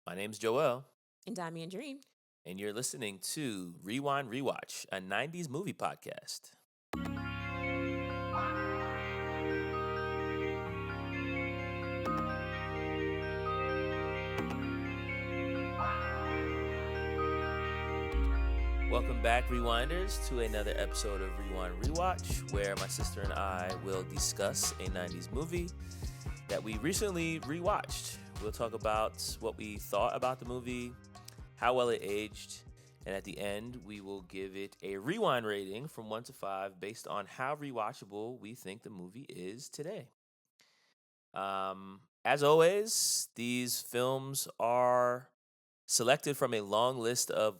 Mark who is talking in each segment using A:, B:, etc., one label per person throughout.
A: My name's Joel,
B: And I'm Andrene.
A: and you're listening to Rewind Rewatch, a 90s movie podcast. Welcome back, Rewinders, to another episode of Rewind Rewatch, where my sister and I will discuss a 90s movie that we recently rewatched. We'll talk about what we thought about the movie, how well it aged, and at the end, we will give it a rewind rating from 1 to 5 based on how rewatchable we think the movie is today. As always, these films are selected from a long list of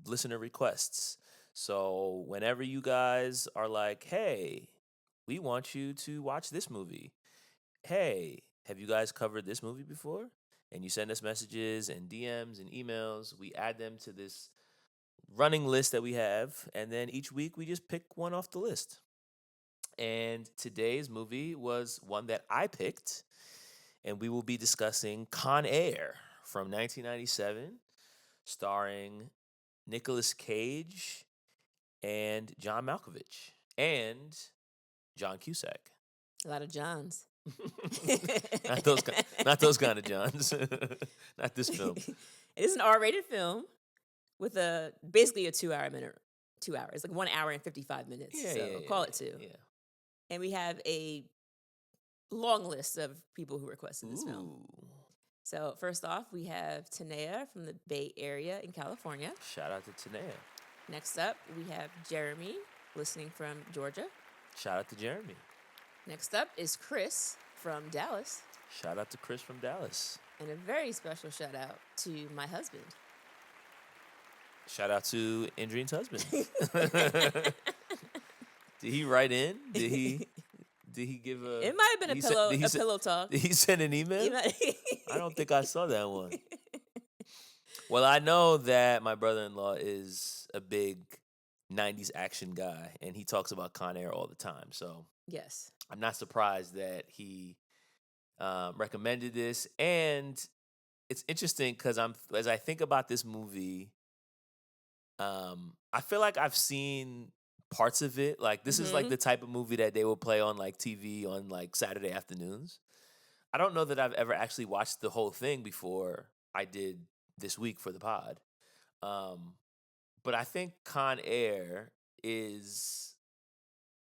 A: listener requests. So whenever you guys are like, hey, we want you to watch this movie. Hey, have you guys covered this movie before? And you send us messages and DMs and emails. We add them to this running list that we have. And then each week we just pick one off the list. And today's movie was one that I picked. And we will be discussing Con Air from 1997, starring Nicolas Cage and John Malkovich and John Cusack.
B: A lot of Johns.
A: not those kind of Johns. Not this film.
B: It is an R-rated film with basically a 2 hours, like 1 hour and 55 minutes. Call it 2.
A: Yeah.
B: And we have a long list of people who requested this film. So first off, we have Tanea from the Bay Area in California.
A: Shout out to Tanea.
B: Next up, we have Jeremy, listening from Georgia.
A: Shout out to Jeremy.
B: Next up is Chris from Dallas.
A: Shout out to Chris from Dallas.
B: And a very special shout out to my husband.
A: Shout out to Andrene's husband. Did he write in? Did he give a...
B: It might have been a pillow talk.
A: Did he send an email? I don't think I saw that one. Well, I know that my brother-in-law is a big 90s action guy, and he talks about Con Air all the time. So
B: yes,
A: I'm not surprised that he recommended this. And it's interesting because as I think about this movie, I feel like I've seen parts of it. Like this is like the type of movie that they will play on like TV on like Saturday afternoons. I don't know that I've ever actually watched the whole thing before I did this week for the pod. But I think Con Air is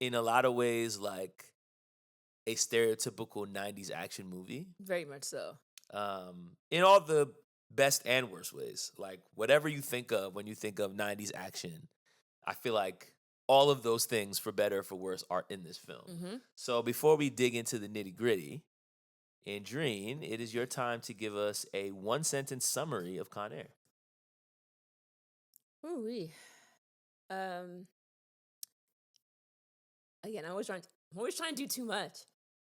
A: in a lot of ways like a stereotypical 90s action movie.
B: Very much so.
A: In all the best and worst ways. Like whatever you think of when you think of 90s action, I feel like all of those things, for better or for worse, are in this film.
B: Mm-hmm.
A: So before we dig into the nitty-gritty, Andrene, it is your time to give us a one-sentence summary of Con Air.
B: Ooh-wee. Again, I'm always trying to do too much.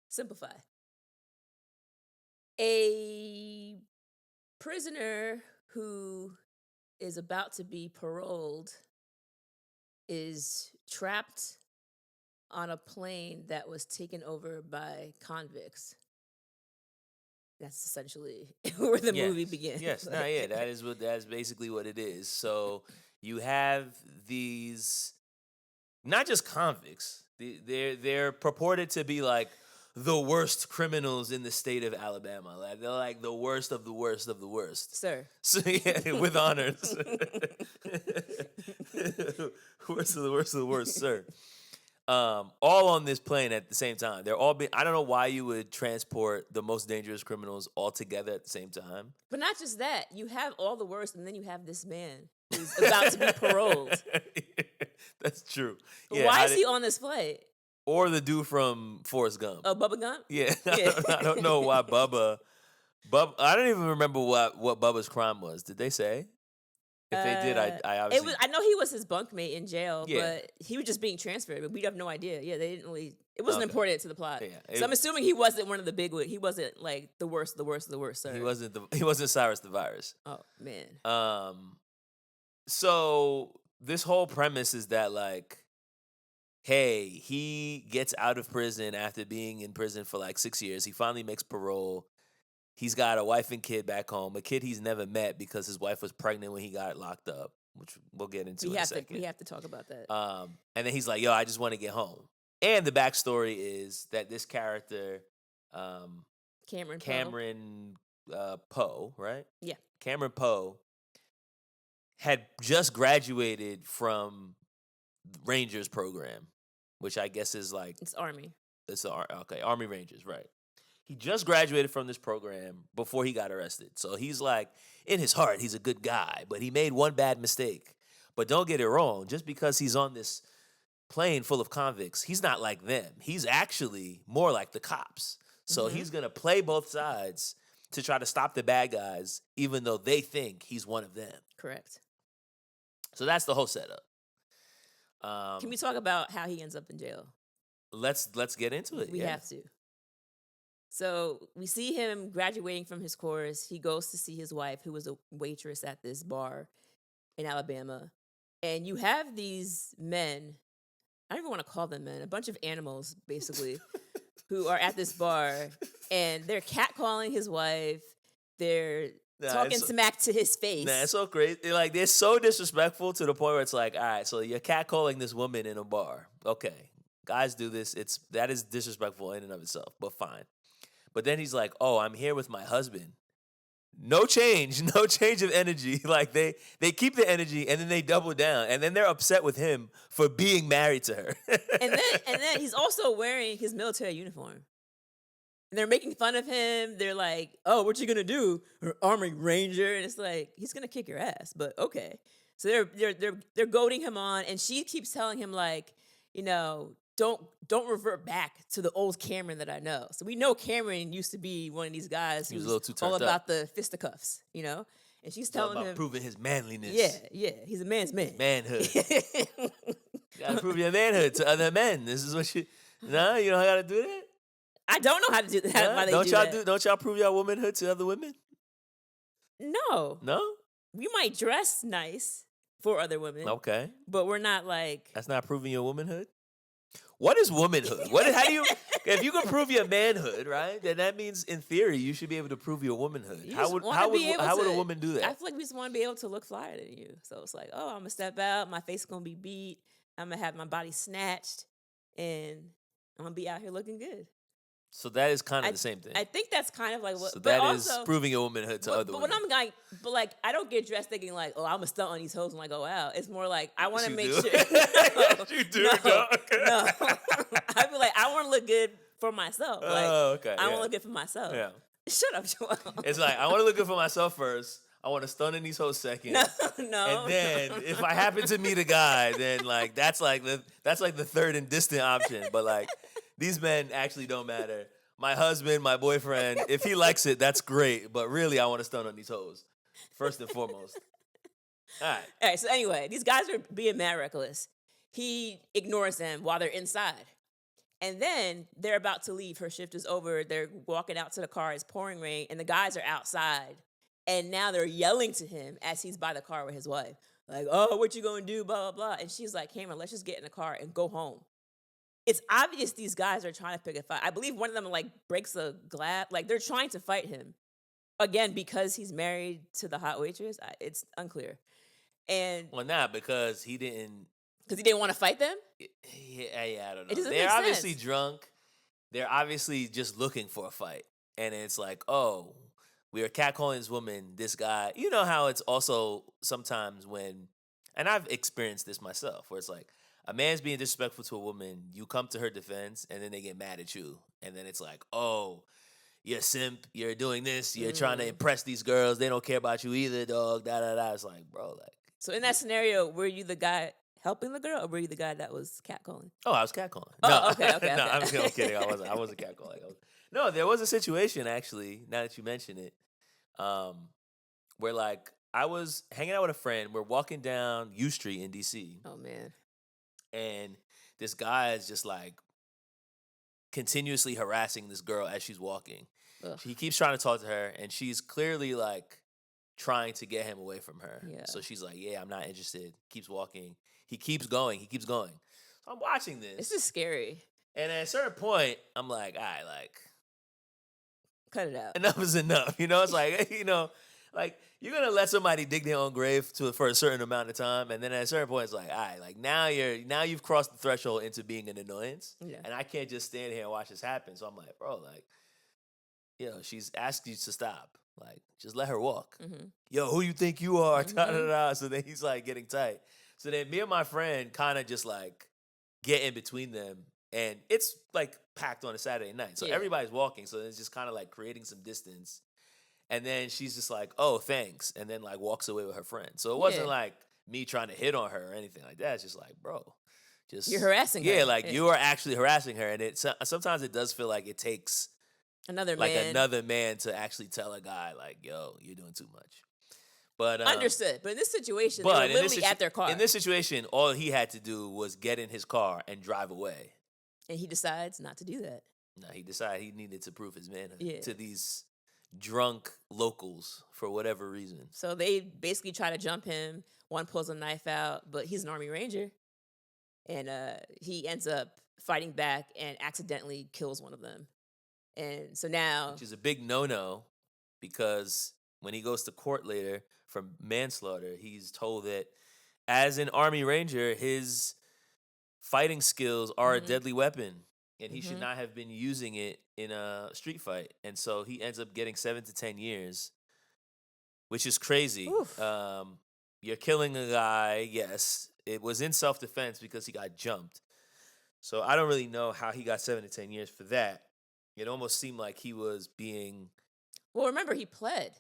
B: Simplify. A prisoner who is about to be paroled is trapped on a plane that was taken over by convicts. That's essentially where the movie begins.
A: Yes, that's basically what it is. So you have these, not just convicts. They're purported to be like the worst criminals in the state of Alabama. Like they're like the worst of the worst of the worst.
B: Sir.
A: So yeah, with honors. Worst of the worst of the worst, sir. All on this plane at the same time. They're all I don't know why you would transport the most dangerous criminals all together at the same time.
B: But not just that. You have all the worst, and then you have this man who's about to be paroled.
A: That's true.
B: Yeah, why is he on this flight?
A: Or the dude from Forrest Gump.
B: Oh, Bubba Gump?
A: Yeah. I don't know why Bubba. I don't even remember what Bubba's crime was. Did they say? If they did, I obviously...
B: I know he was his bunkmate in jail, but he was just being transferred. But we have no idea. Yeah, they didn't really... It wasn't important to the plot. Yeah, so I'm assuming he wasn't one of the big... He wasn't like the worst of the worst, sir.
A: He wasn't Cyrus the Virus.
B: Oh, man.
A: So this whole premise is that like, hey, he gets out of prison after being in prison for like 6 years. He finally makes parole. he's got a wife and kid back home, a kid he's never met because his wife was pregnant when he got locked up, which we'll get into in a second.
B: We have to talk about that.
A: And then he's like, yo, I just want to get home. And the backstory is that this character, Cameron Poe, right?
B: Yeah.
A: Cameron Poe had just graduated from Rangers program, which I guess is like...
B: It's Army.
A: It's Army Rangers, right. He just graduated from this program before he got arrested. So he's like, in his heart, he's a good guy, but he made one bad mistake. But don't get it wrong, just because he's on this plane full of convicts, he's not like them. He's actually more like the cops. So he's going to play both sides to try to stop the bad guys, even though they think he's one of them.
B: Correct.
A: So that's the whole setup.
B: Can we talk about how he ends up in jail?
A: Let's get into it.
B: We have to. So we see him graduating from his course. He goes to see his wife, who was a waitress at this bar in Alabama. And you have these men, I don't even want to call them men, a bunch of animals, basically, who are at this bar. And they're catcalling his wife. They're talking smack to his face.
A: It's so crazy. They're so disrespectful to the point where it's like, all right, so you're catcalling this woman in a bar. Okay. Guys do this. That is disrespectful in and of itself, but fine. But then he's like, oh, I'm here with my husband. No change of energy. Like they keep the energy and then they double down. And then they're upset with him for being married to her.
B: and then he's also wearing his military uniform. And they're making fun of him. They're like, oh, what you gonna do? Army Ranger. And it's like, he's gonna kick your ass, but okay. So they're goading him on, and she keeps telling him, like, you know, don't revert back to the old Cameron that I know. So we know Cameron used to be one of these guys who's all about the fisticuffs, you know? And she's telling him,
A: proving his manliness.
B: Yeah, he's a man's man.
A: Manhood. You gotta prove your manhood to other men. This is what you you know how to do that?
B: I don't know how to do that.
A: Don't y'all prove your womanhood to other women?
B: No.
A: No?
B: We might dress nice for other women.
A: Okay.
B: But we're not like...
A: That's not proving your womanhood? What is womanhood? If you can prove your manhood, right? Then that means, in theory, you should be able to prove your womanhood. How would a woman do that?
B: I feel like we just want to be able to look flyer than you. So it's like, oh, I'm going to step out. My face is going to be beat. I'm going to have my body snatched. And I'm going to be out here looking good.
A: So that is kind of the same thing.
B: I think that's kind of like what.
A: So that is proving your womanhood to other women.
B: But when I'm like, I don't get dressed thinking like, oh, I'm gonna stunt on these hoes and like, oh wow. It's more like I want to make sure.
A: You do,
B: no. I feel like I want to look good for myself. Like,
A: okay.
B: I want to look good for myself.
A: Yeah.
B: Shut up, Joel.
A: It's like I want to look good for myself first. I want to stun in these hoes second.
B: No.
A: And then if I happen to meet a guy, then like that's like the third and distant option. But like these men actually don't matter. My husband, my boyfriend, if he likes it, that's great. But really, I want to stun on these hoes, first and foremost. All
B: right, so anyway, these guys are being mad reckless. He ignores them while they're inside. And then they're about to leave. Her shift is over. They're walking out to the car. It's pouring rain. And the guys are outside. And now they're yelling to him as he's by the car with his wife. Like, oh, what you going to do, blah, blah, blah. And she's like, Cameron, let's just get in the car and go home. It's obvious these guys are trying to pick a fight. I believe one of them like breaks a glass. Like they're trying to fight him. Again, because he's married to the hot waitress. It's unclear. And
A: because he didn't.
B: Because he didn't want to fight them?
A: Yeah, I don't know.
B: They're
A: obviously drunk. They're obviously just looking for a fight. And it's like, oh, we are catcalling this woman, this guy. You know how it's also sometimes when, and I've experienced this myself, where it's like, a man's being disrespectful to a woman, you come to her defense, and then they get mad at you. And then it's like, oh, you're a simp, you're doing this, you're trying to impress these girls, they don't care about you either, dog, da-da-da. It's like, bro, like.
B: So in that scenario, were you the guy helping the girl, or were you the guy that was catcalling?
A: Oh, I was catcalling.
B: Oh,
A: no,
B: okay.
A: No, I'm kidding. I wasn't catcalling. No, there was a situation, actually, now that you mention it, where, like, I was hanging out with a friend. We're walking down U Street in D.C.
B: Oh, man.
A: And this guy is just like continuously harassing this girl as she's walking.
B: Ugh.
A: He keeps trying to talk to her, and she's clearly like trying to get him away from her.
B: Yeah.
A: So she's like, yeah, I'm not interested. Keeps walking. He keeps going. So I'm watching this.
B: This is scary.
A: And at a certain point, I'm like, all right, like,
B: Cut it out.
A: enough is enough. It's like, like you're gonna let somebody dig their own grave for a certain amount of time, and then at a certain point, it's like, all right, like now you've crossed the threshold into being an annoyance,
B: Yeah.
A: and I can't just stand here and watch this happen. So I'm like, bro, like, she's asked you to stop. Like, just let her walk.
B: Mm-hmm.
A: Yo, who you think you are?
B: Mm-hmm.
A: Da, da, da. So then he's like getting tight. So then me and my friend kind of just like get in between them, and it's like packed on a Saturday night. So
B: Yeah.
A: everybody's walking. So it's just kind of like creating some distance. And then she's just like, oh, thanks. And then like walks away with her friend. So it wasn't like me trying to hit on her or anything like that. It's just like, bro,
B: you're harassing her.
A: Yeah, like you are actually harassing her. And sometimes it does feel like it takes
B: another
A: man to actually tell a guy like, yo, you're doing too much. But
B: understood. But in this situation, they were literally at their car.
A: In this situation, all he had to do was get in his car and drive away.
B: And he decides not to do that.
A: No, he decided he needed to prove his manhood to these drunk locals for whatever reason.
B: So they basically try to jump him. One pulls a knife out, but he's an Army Ranger. And he ends up fighting back and accidentally kills one of them. And so now...
A: Which is a big no-no, because when he goes to court later for manslaughter, he's told that as an Army Ranger, his fighting skills are a deadly weapon, and he should not have been using it in a street fight. And so he ends up getting 7 to 10 years, which is crazy. You're killing a guy, yes. It was in self-defense because he got jumped. So I don't really know how he got 7 to 10 years for that. It almost seemed like he was being...
B: Well, remember, he pled.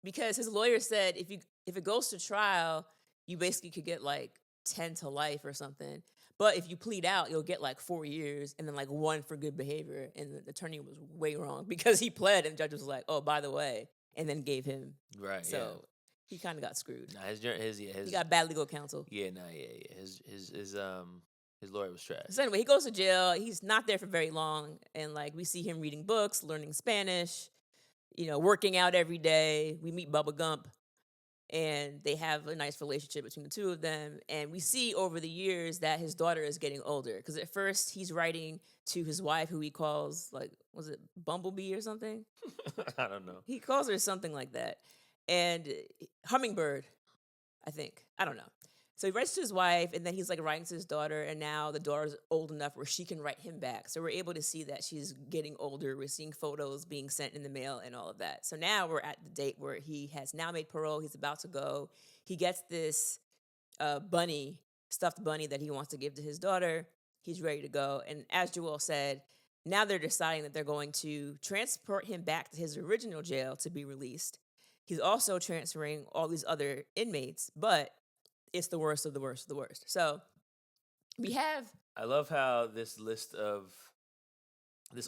B: Because his lawyer said if it goes to trial, you basically could get like 10 to life or something. But if you plead out, you'll get like 4 years and then like 1 for good behavior. And the attorney was way wrong because he pled and the judge was like, oh, by the way, and then gave him.
A: Right.
B: So he kind of got screwed.
A: Nah,
B: he got bad legal counsel.
A: Yeah, his lawyer was trash.
B: So anyway, he goes to jail. He's not there for very long, and like we see him reading books, learning Spanish, working out every day. We meet Bubba Gump, and they have a nice relationship between the two of them. And we see over the years that his daughter is getting older, because at first he's writing to his wife, who he calls, like, was it Bumblebee or something?
A: I don't know.
B: He calls her something like that. And Hummingbird, I think. I don't know. So he writes to his wife, and then he's like writing to his daughter, and now the daughter's old enough where she can write him back. So we're able to see that she's getting older. We're seeing photos being sent in the mail and all of that. So now we're at the date where he has now made parole. He's about to go. He gets this stuffed bunny that he wants to give to his daughter. He's ready to go. And as Joel said, now they're deciding that they're going to transport him back to his original jail to be released. He's also transferring all these other inmates, but it's the worst of the worst of the worst. So we have...
A: I love how this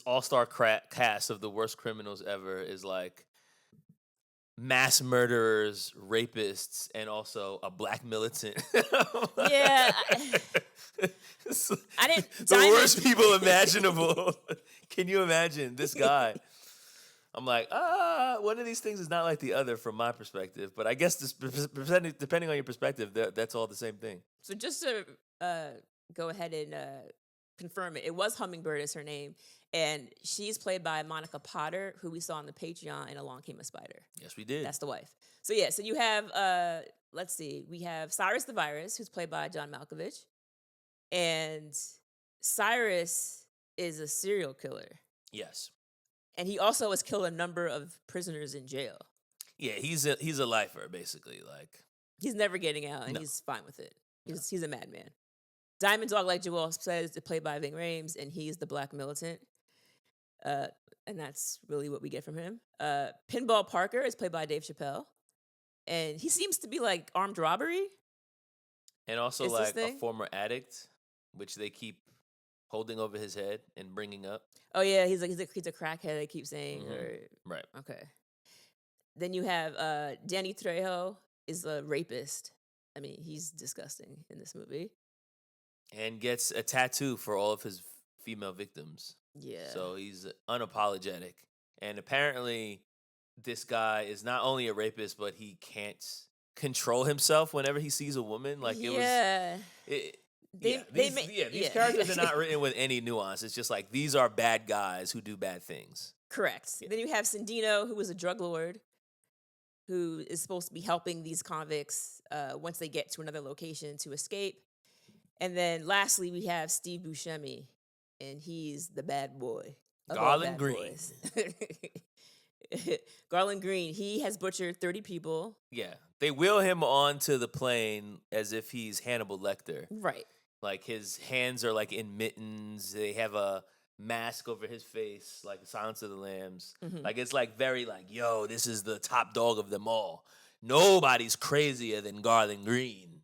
A: all-star cast of the worst criminals ever is like mass murderers, rapists, and also a black militant.
B: Yeah. I didn't...
A: The worst people imaginable. Can you imagine this guy? I'm like, one of these things is not like the other from my perspective, but I guess depending on your perspective, that's all the same thing.
B: So just to go ahead and confirm it, it was Hummingbird is her name, and she's played by Monica Potter, who we saw on the Patreon in Along Came a Spider.
A: Yes, we did.
B: That's the wife. So yeah, so you have, let's see, we have Cyrus the Virus, who's played by John Malkovich, and Cyrus is a serial killer.
A: Yes.
B: And he also has killed a number of prisoners in jail.
A: Yeah, he's a lifer, basically. Like,
B: he's never getting out, and he's fine with it. He's a madman. Diamond Dog, like Joel says, is played by Ving Rhames, and he's the black militant. And that's really what we get from him. Pinball Parker is played by Dave Chappelle, and he seems to be like armed robbery.
A: And also like a former addict, which they keep holding over his head and bringing up.
B: Oh yeah, he's a crackhead. They keep saying,
A: right?
B: Okay. Then you have Danny Trejo is a rapist. I mean, he's disgusting in this movie.
A: And gets a tattoo for all of his female victims.
B: Yeah.
A: So he's unapologetic. And apparently, this guy is not only a rapist, but he can't control himself whenever he sees a woman. Like these characters are not written with any nuance. It's just like, these are bad guys who do bad things.
B: Correct.
A: Yeah.
B: Then you have Sandino, who was a drug lord, who is supposed to be helping these convicts once they get to another location to escape. And then lastly, we have Steve Buscemi, and he's the bad boy of all
A: Garland
B: bad
A: Green.
B: boys. Garland Green, he has butchered 30 people.
A: Yeah. They wheel him onto the plane as if he's Hannibal Lecter.
B: Right.
A: Like his hands are like in mittens. They have a mask over his face, like Silence of the Lambs.
B: Hmm.
A: Like it's like very like, yo, this is the top dog of them all. Nobody's crazier than Garland Green.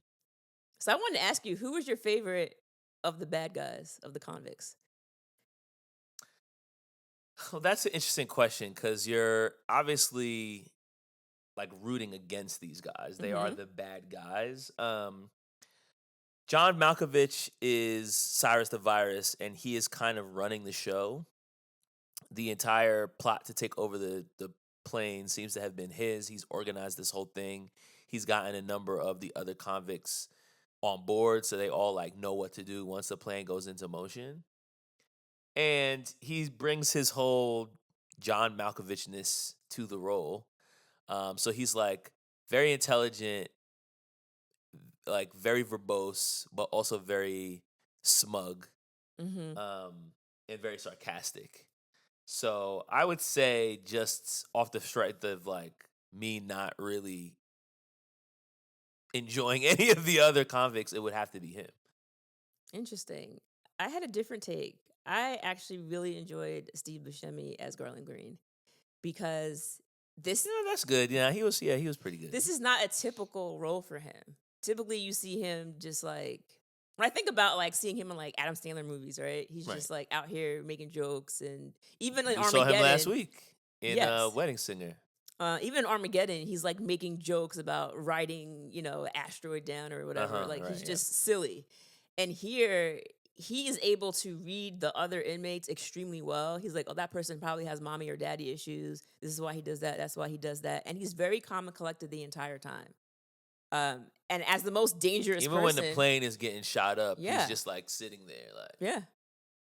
B: So I wanted to ask you, who was your favorite of the bad guys, of the convicts?
A: Well, that's an interesting question because you're obviously like rooting against these guys. They are
B: Hmm.
A: the bad guys. John Malkovich is Cyrus the Virus, and he is kind of running the show. The entire plot to take over the plane seems to have been his. He's organized this whole thing. He's gotten a number of the other convicts on board, so they all like know what to do once the plane goes into motion. And he brings his whole John Malkovichness to the role. So he's like very intelligent, like very verbose, but also very smug,
B: Hmm.
A: um, and very sarcastic. So I would say just off the strength of like me not really enjoying any of the other convicts, it would have to be him.
B: Interesting. I had a different take. I actually really enjoyed Steve Buscemi as Garland Green because this
A: Yeah, that's good. Yeah, he was pretty good.
B: this is not a typical role for him. Typically, you see him just like when I think about like seeing him in like Adam Sandler movies, right? He's
A: Right.
B: just like out here making jokes, and even in
A: We saw
B: Armageddon,
A: him last week in
B: yes,
A: Wedding Singer.
B: even in Armageddon, he's like making jokes about riding, asteroid down or whatever. Like
A: Right,
B: he's
A: yeah.
B: just silly. And here he is able to read the other inmates extremely well. He's like, oh, that person probably has mommy or daddy issues. This is why he does that. That's why he does that. And he's very calm and collected the entire time. And as the most dangerous
A: Even when the
B: person,
A: plane is getting shot up, he's
B: yeah,
A: just like sitting there, like
B: yeah.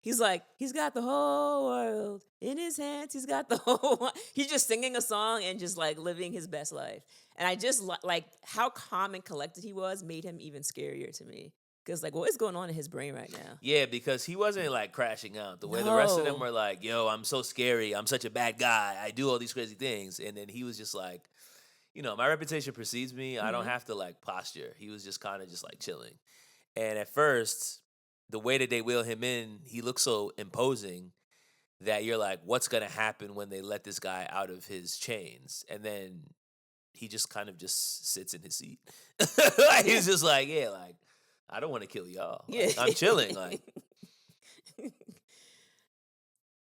B: He's like, he's got the whole world in his hands. He's got the he's just singing a song and just like living his best life. And I just like how calm and collected he was made him even scarier to me. Because like, what is going on in his brain right now?
A: yeah, because he wasn't like crashing out the way the rest of them
B: No.
A: were like, yo, I'm so scary. I'm such a bad guy. I do all these crazy things. And then he was just like, my reputation precedes me. I don't
B: Hmm.
A: have to like posture. He was just kind of just like chilling. And at first, the way that they wheel him in, he looks so imposing that you're like, what's going to happen when they let this guy out of his chains? And then he just kind of just sits in his seat. Like,
B: Yeah.
A: he's just like, yeah, like, I don't want to kill y'all.
B: Yeah.
A: Like, I'm chilling. Like,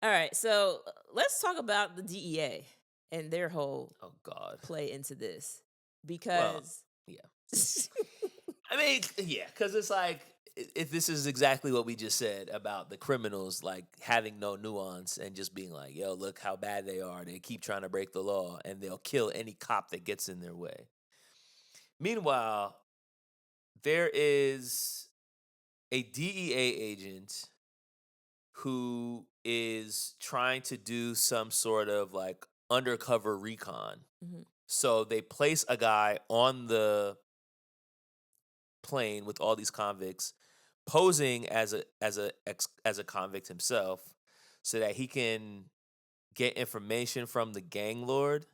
B: All right. So let's talk about the DEA and their whole
A: oh God.
B: play into this.
A: Well,
B: Because
A: yeah. I mean, yeah, because it's like, if this is exactly what we just said about the criminals, like having no nuance and just being like, yo, look how bad they are. They keep trying to break the law and they'll kill any cop that gets in their way. Meanwhile, there is a DEA agent who is trying to do some sort of like undercover recon.
B: Mhm.
A: So they place a guy on the plane with all these convicts, posing as a convict himself, so that he can get information from the gang lord.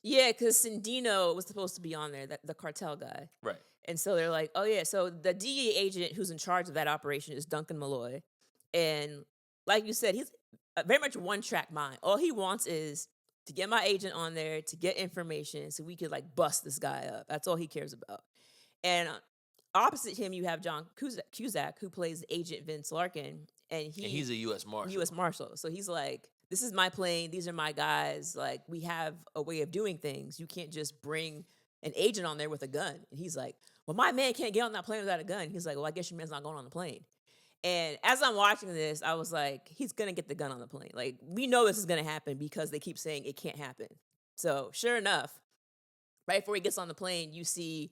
B: Yeah, because Sandino was supposed to be on there, the cartel guy.
A: Right.
B: And so they're like, oh, yeah. So the DEA agent who's in charge of that operation is Duncan Malloy. And like you said, he's very much one track mind. All he wants is to get my agent on there to get information so we could like bust this guy up. That's all he cares about. And opposite him, you have John Cusack, who plays Agent Vince Larkin. And
A: And he's a U.S. Marshal.
B: U.S. Marshal. So he's like, this is my plane. These are my guys. Like, we have a way of doing things. You can't just bring an agent on there with a gun. And he's like, well, my man can't get on that plane without a gun. He's like, well, I guess your man's not going on the plane. And as I'm watching this, I was like, he's going to get the gun on the plane. Like, we know this is going to happen because they keep saying it can't happen. So sure enough, right before he gets on the plane, you see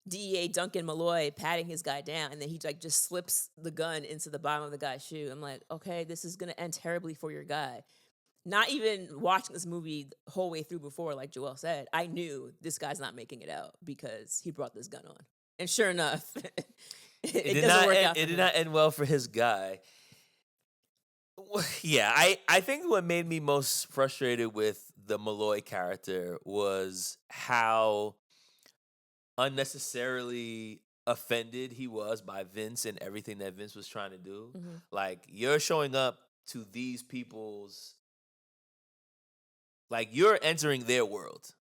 B: DEA Duncan Malloy patting his guy down, and then he like just slips the gun into the bottom of the guy's shoe. I'm like, okay, this is gonna end terribly for your guy. Not even watching this movie the whole way through before, like Joel said, I knew this guy's not making it out because he brought this gun on. And sure enough, it doesn't work out for
A: It did
B: him.
A: not end well for his guy. Yeah, I think what made me most frustrated with the Malloy character was how unnecessarily offended he was by Vince and everything that Vince was trying to do.
B: Mhm.
A: Like, you're showing up to these people's, like, you're entering their world.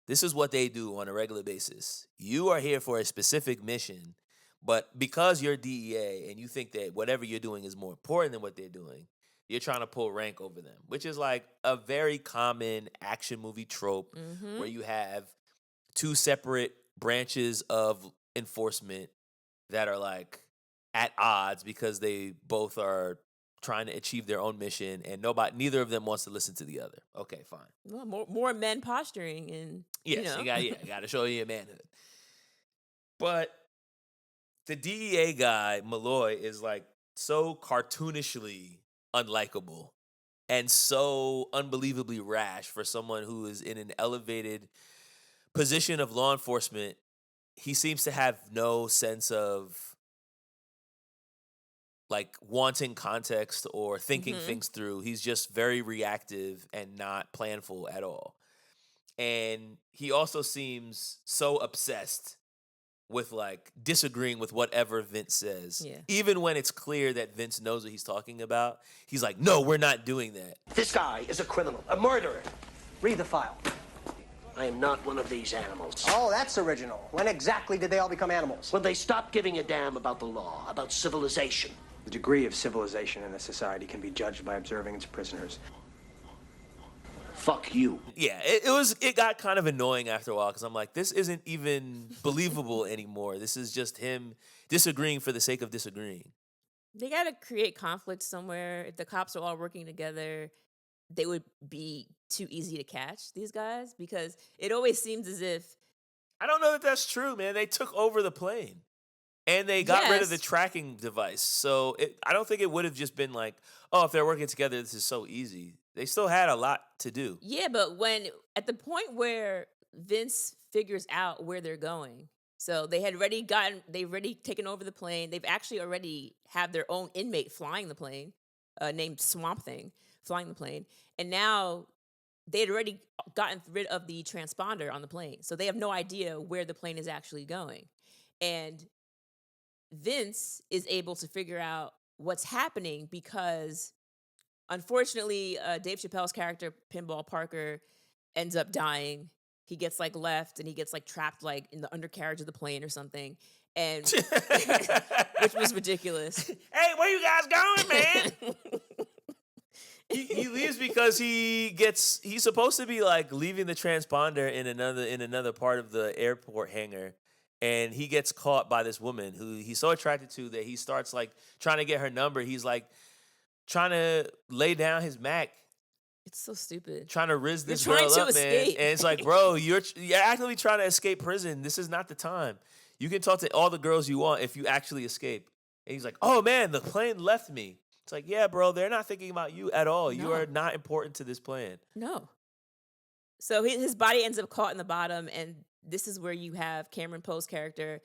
A: This is what they do on a regular basis. You are here for a specific mission, but because you're DEA and you think that whatever you're doing is more important than what they're doing, you're trying to pull rank over them, which is like a very common action movie trope where
B: Mhm.
A: you have two separate branches of enforcement that are like at odds because they both are trying to achieve their own mission and neither of them wants to listen to the other. Okay, fine.
B: Well, more men posturing and
A: Yes, you got to show your manhood. But the DEA guy, Malloy, is like so cartoonishly unlikable and so unbelievably rash for someone who is in an elevated position of law enforcement. He seems to have no sense of like wanting context or thinking
B: Mhm.
A: things through. He's just very reactive and not planful at all. And he also seems so obsessed with like disagreeing with whatever Vince says.
B: Yeah.
A: Even when it's clear that Vince knows what he's talking about, he's like, no, we're not doing that.
C: This guy is a criminal, a murderer. Read the file. I am not one of these animals.
D: Oh, that's original. When exactly did they all become animals?
C: When they stopped giving a damn about the law, about civilization.
D: The degree of civilization in a society can be judged by observing its prisoners.
C: Fuck you.
A: Yeah, it got kind of annoying after a while because I'm like, this isn't even believable anymore. This is just him disagreeing for the sake of disagreeing.
B: They got to create conflict somewhere. If the cops are all working together, they would be too easy to catch, these guys, because it always seems as if
A: I don't know that that's true, man. They took over the plane and they got rid of the
B: yes,
A: tracking device. So I don't think it would have just been like, oh, if they're working together, this is so easy. They still had a lot to do.
B: yeah, but when at the point where Vince figures out where they're going, so they've already taken over the plane. They've actually already have their own inmate flying the plane, named Swamp Thing, flying the plane, and now they had already gotten rid of the transponder on the plane, so they have no idea where the plane is actually going, and Vince is able to figure out what's happening because unfortunately, Dave Chappelle's character, Pinball Parker, ends up dying. He gets like left and he gets like trapped like in the undercarriage of the plane or something. And which was ridiculous.
A: Hey, where you guys going, man? He leaves because he's supposed to be like leaving the transponder in another part of the airport hangar, and he gets caught by this woman who he's so attracted to that he starts like trying to get her number. He's like trying to lay down his Mac,
B: It's so stupid.
A: trying to riz
B: You're
A: this
B: trying
A: girl
B: to
A: up, man.
B: escape.
A: And it's like, bro, you're actively trying to escape prison. This is not the time. You can talk to all the girls you want if you actually escape. And he's like, oh man, the plane left me. It's like, yeah, bro, they're not thinking about you at all. You
B: No.
A: are not important to this plan.
B: No. So his body ends up caught in the bottom, and this is where you have Cameron Poe's character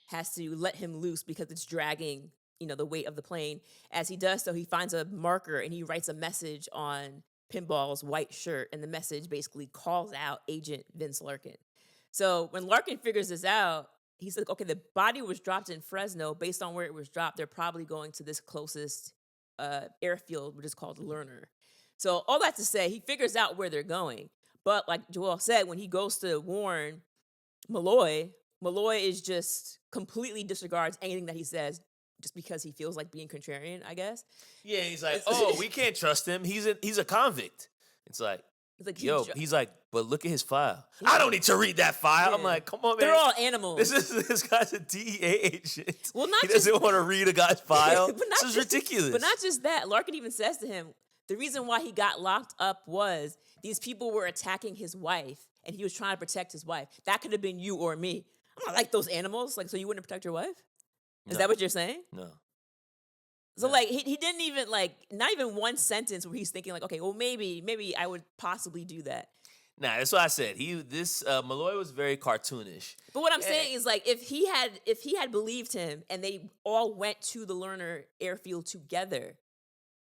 B: has to let him loose because it's dragging, the weight of the plane. As he does so, he finds a marker and he writes a message on Pinball's white shirt, and the message basically calls out Agent Vince Larkin. So when Larkin figures this out, he's like, okay, the body was dropped in Fresno. Based on where it was dropped, they're probably going to this closest airfield, which is called Lerner. So all that to say, he figures out where they're going. But like Joel said, when he goes to warn Malloy is just completely disregards anything that he says just because he feels like being contrarian, I guess.
A: Yeah, he's like, oh, we can't trust him. He's a convict. It's like, he's like, but look at his file.
B: Yeah.
A: I don't need to read that file. I'm
B: Yeah.
A: like, come on, man.
B: They're all animals.
A: This guy's a DEA agent.
B: Well, not
A: he doesn't want to read a guy's file.
B: But not
A: This is
B: just-
A: ridiculous.
B: But not just that. Larkin even says to him, the reason why he got locked up was these people were attacking his wife, and he was trying to protect his wife. That could have been you or me. I'm not like those animals. Like, so you wouldn't protect your wife? Is
A: No.
B: that what you're saying?
A: No.
B: So like he didn't even like not even one sentence where he's thinking like, okay, well maybe I would possibly do that.
A: Nah, that's what I said. Malloy was very cartoonish.
B: But what I'm saying is like if he had believed him and they all went to the Lerner airfield together,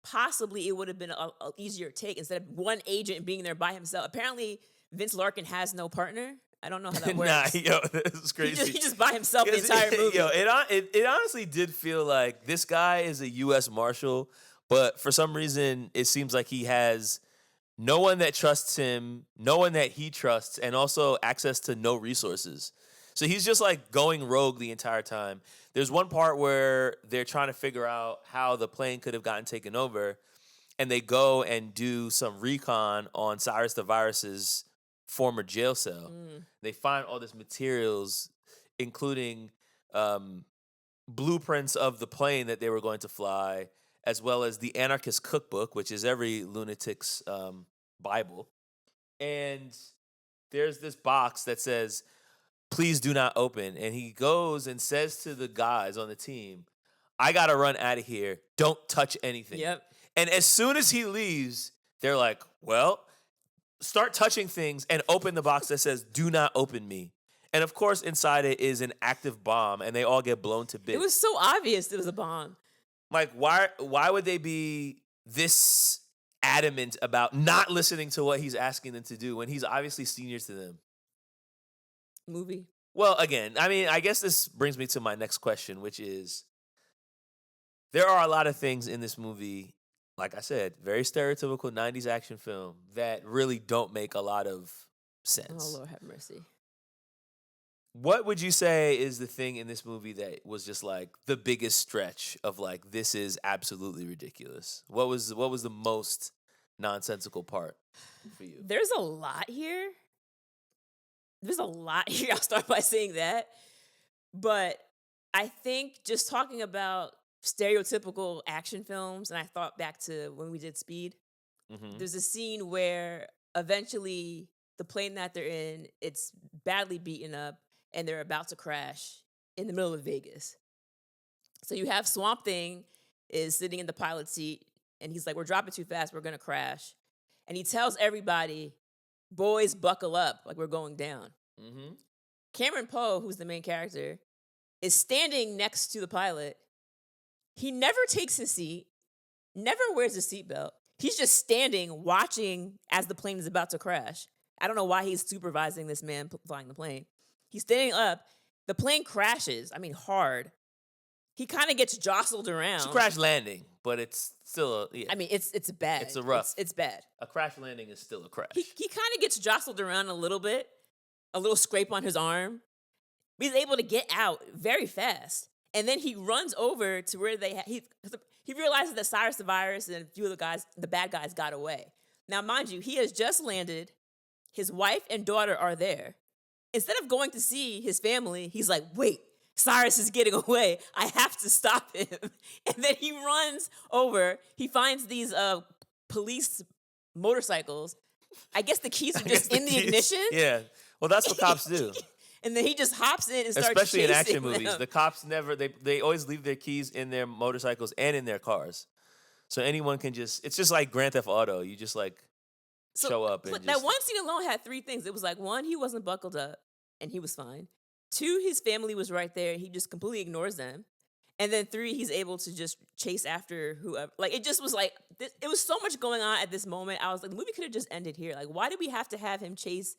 B: possibly it would have been a easier take instead of one agent being there by himself. Apparently Vince Larkin has no partner. I don't know how that works.
A: Nah, yo, this is crazy.
B: He just by himself the entire movie.
A: Yo, it honestly did feel like this guy is a U.S. Marshal, but for some reason it seems like he has no one that trusts him, no one that he trusts, and also access to no resources. So he's just like going rogue the entire time. There's one part where they're trying to figure out how the plane could have gotten taken over, and they go and do some recon on Cyrus the Virus's former jail cell. They find all this materials, including blueprints of the plane that they were going to fly, as well as the Anarchist Cookbook, which is every lunatic's Bible. And there's this box that says, "Please do not open." And he goes and says to the guys on the team, "I got to run out of here. Don't touch anything."
B: Yep.
A: And as soon as he leaves, they're like, well, start touching things and open the box that says, "Do not open me." And of course, inside it is an active bomb, and they all get blown to bits.
B: It was so obvious it was a bomb.
A: Like, why would they be this adamant about not listening to what he's asking them to do when he's obviously senior to them?
B: Movie.
A: Well, again, I mean, I guess this brings me to my next question, which is, there are a lot of things in this movie, like I said, very stereotypical 90s action film that really don't make a lot of sense.
B: Oh, Lord have mercy.
A: What would you say is the thing in this movie that was just like the biggest stretch of like, this is absolutely ridiculous? What was the most nonsensical part for you?
B: There's a lot here. I'll start by saying that. But I think just talking about stereotypical action films, and I thought back to when we did Speed, there's a scene where eventually the plane that they're in, it's badly beaten up, and they're about to crash in the middle of Vegas. So you have Swamp Thing is sitting in the pilot seat, and he's like, "We're dropping too fast, we're gonna crash." And he tells everybody, "Boys, buckle up, like we're going down." Cameron Poe, who's the main character, is standing next to the pilot. He never takes his seat, never wears a seatbelt. He's just standing, watching as the plane is about to crash. I don't know why he's supervising this man flying the plane. He's standing up. The plane crashes. I mean, hard. He kind of gets jostled around.
A: It's a crash landing, but it's still yeah.
B: I mean, it's bad.
A: It's a rough.
B: It's bad.
A: A crash landing is still a crash.
B: He kind of gets jostled around a little bit, a little scrape on his arm. But he's able to get out very fast. And then he runs over to where he realizes that Cyrus the Virus and a few of the bad guys got away. Now, mind you, he has just landed. His wife and daughter are there. Instead of going to see his family, he's like, "Wait, Cyrus is getting away. I have to stop him." And then he runs over. He finds these police motorcycles. I guess the keys are just in the ignition.
A: Yeah. Well, that's what cops do.
B: And then he just hops in and starts
A: Especially in
B: chasing
A: action movies.
B: them.
A: The cops they always leave their keys in their motorcycles and in their cars. So anyone can it's just like Grand Theft Auto. You just like show up and
B: that one scene alone had three things. It was like, one, he wasn't buckled up and he was fine. Two, his family was right there and he just completely ignores them. And then three, he's able to just chase after whoever. Like, it just was like, it was so much going on at this moment. I was like, the movie could have just ended here. Like, why did we have to have him chase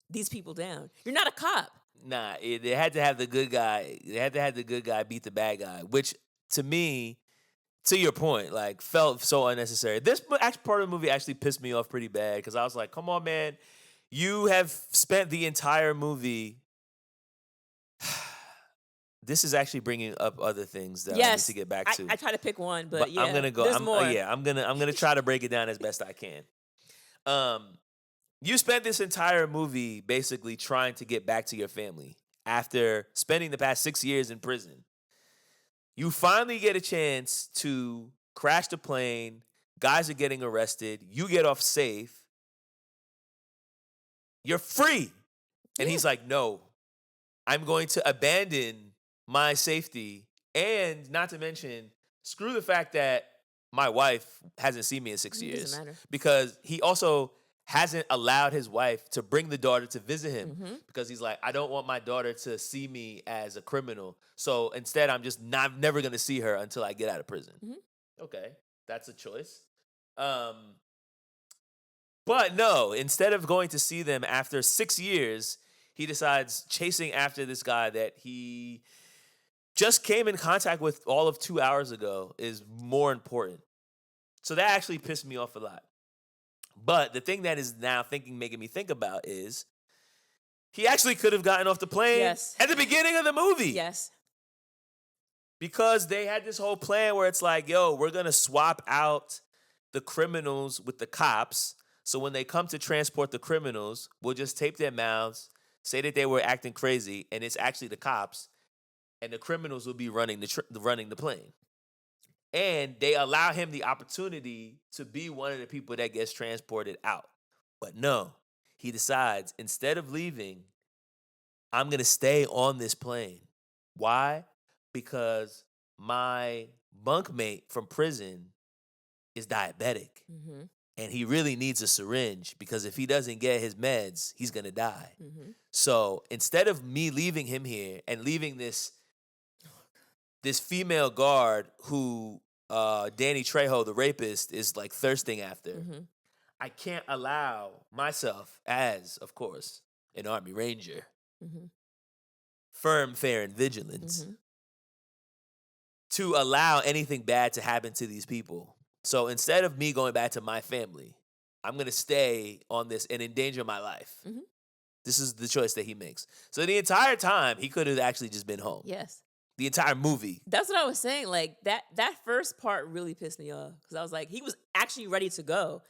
B: these people down? You're not a cop.
A: Nah, they had to have the good guy. They had to have the good guy beat the bad guy, which to me, to your point, like felt so unnecessary. This part of the movie actually pissed me off pretty bad because I was like, "Come on, man, you have spent the entire movie." This is actually bringing up other things that I need to get back to.
B: I try to pick one, but yeah,
A: I'm gonna go.
B: There's more.
A: I'm gonna try to break it down as best I can. You spent this entire movie basically trying to get back to your family after spending the past 6 years in prison. You finally get a chance to crash the plane. Guys are getting arrested. You get off safe. You're free. And he's like, "No, I'm going to abandon my safety. And not to mention, Screw the fact that my wife hasn't seen me in 6
B: It
A: years.
B: doesn't matter.
A: Because he also hasn't allowed his wife to bring the daughter to visit him because he's like, I don't want my daughter to see me as a criminal. So instead, I'm just never going to see her until I get out of prison. Okay, that's a choice. But no, instead of going to see them after 6 years, he decides chasing after this guy that he just came in contact with all of 2 hours ago is more important. So that actually pissed me off a lot. But the thing that is now making me think about is he actually could have gotten off the plane at the beginning of the movie.
B: Yes.
A: Because they had this whole plan where it's like, yo, we're going to swap out the criminals with the cops. So when they come to transport the criminals, we'll just tape their mouths, say that they were acting crazy, and it's actually the cops, and the criminals will be running the plane. And they allow him the opportunity to be one of the people that gets transported out. But no, he decides, instead of leaving, I'm going to stay on this plane. Why? Because my bunkmate from prison is diabetic. And he really needs a syringe because if he doesn't get his meds, he's going to die. So instead of me leaving him here and leaving this female guard who Danny Trejo, the rapist, is like thirsting after, I can't allow myself as, of course, an Army Ranger, firm, fair, and vigilant, to allow anything bad to happen to these people. So instead of me going back to my family, I'm going to stay on this and endanger my life. This is the choice that he makes. So the entire time, he could have actually just been home.
B: Yes.
A: The entire movie.
B: That's what I was saying. Like, that first part really pissed me off. Because I was like, he was actually ready to go.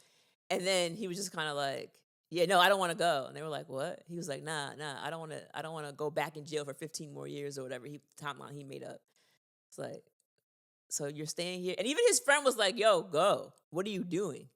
B: And then he was just kind of like, yeah, no, I don't want to go. And they were like, what? He was like, nah, I don't want to go back in jail for 15 more years or whatever timeline he made up. It's like, so you're staying here? And even his friend was like, yo, go. What are you doing?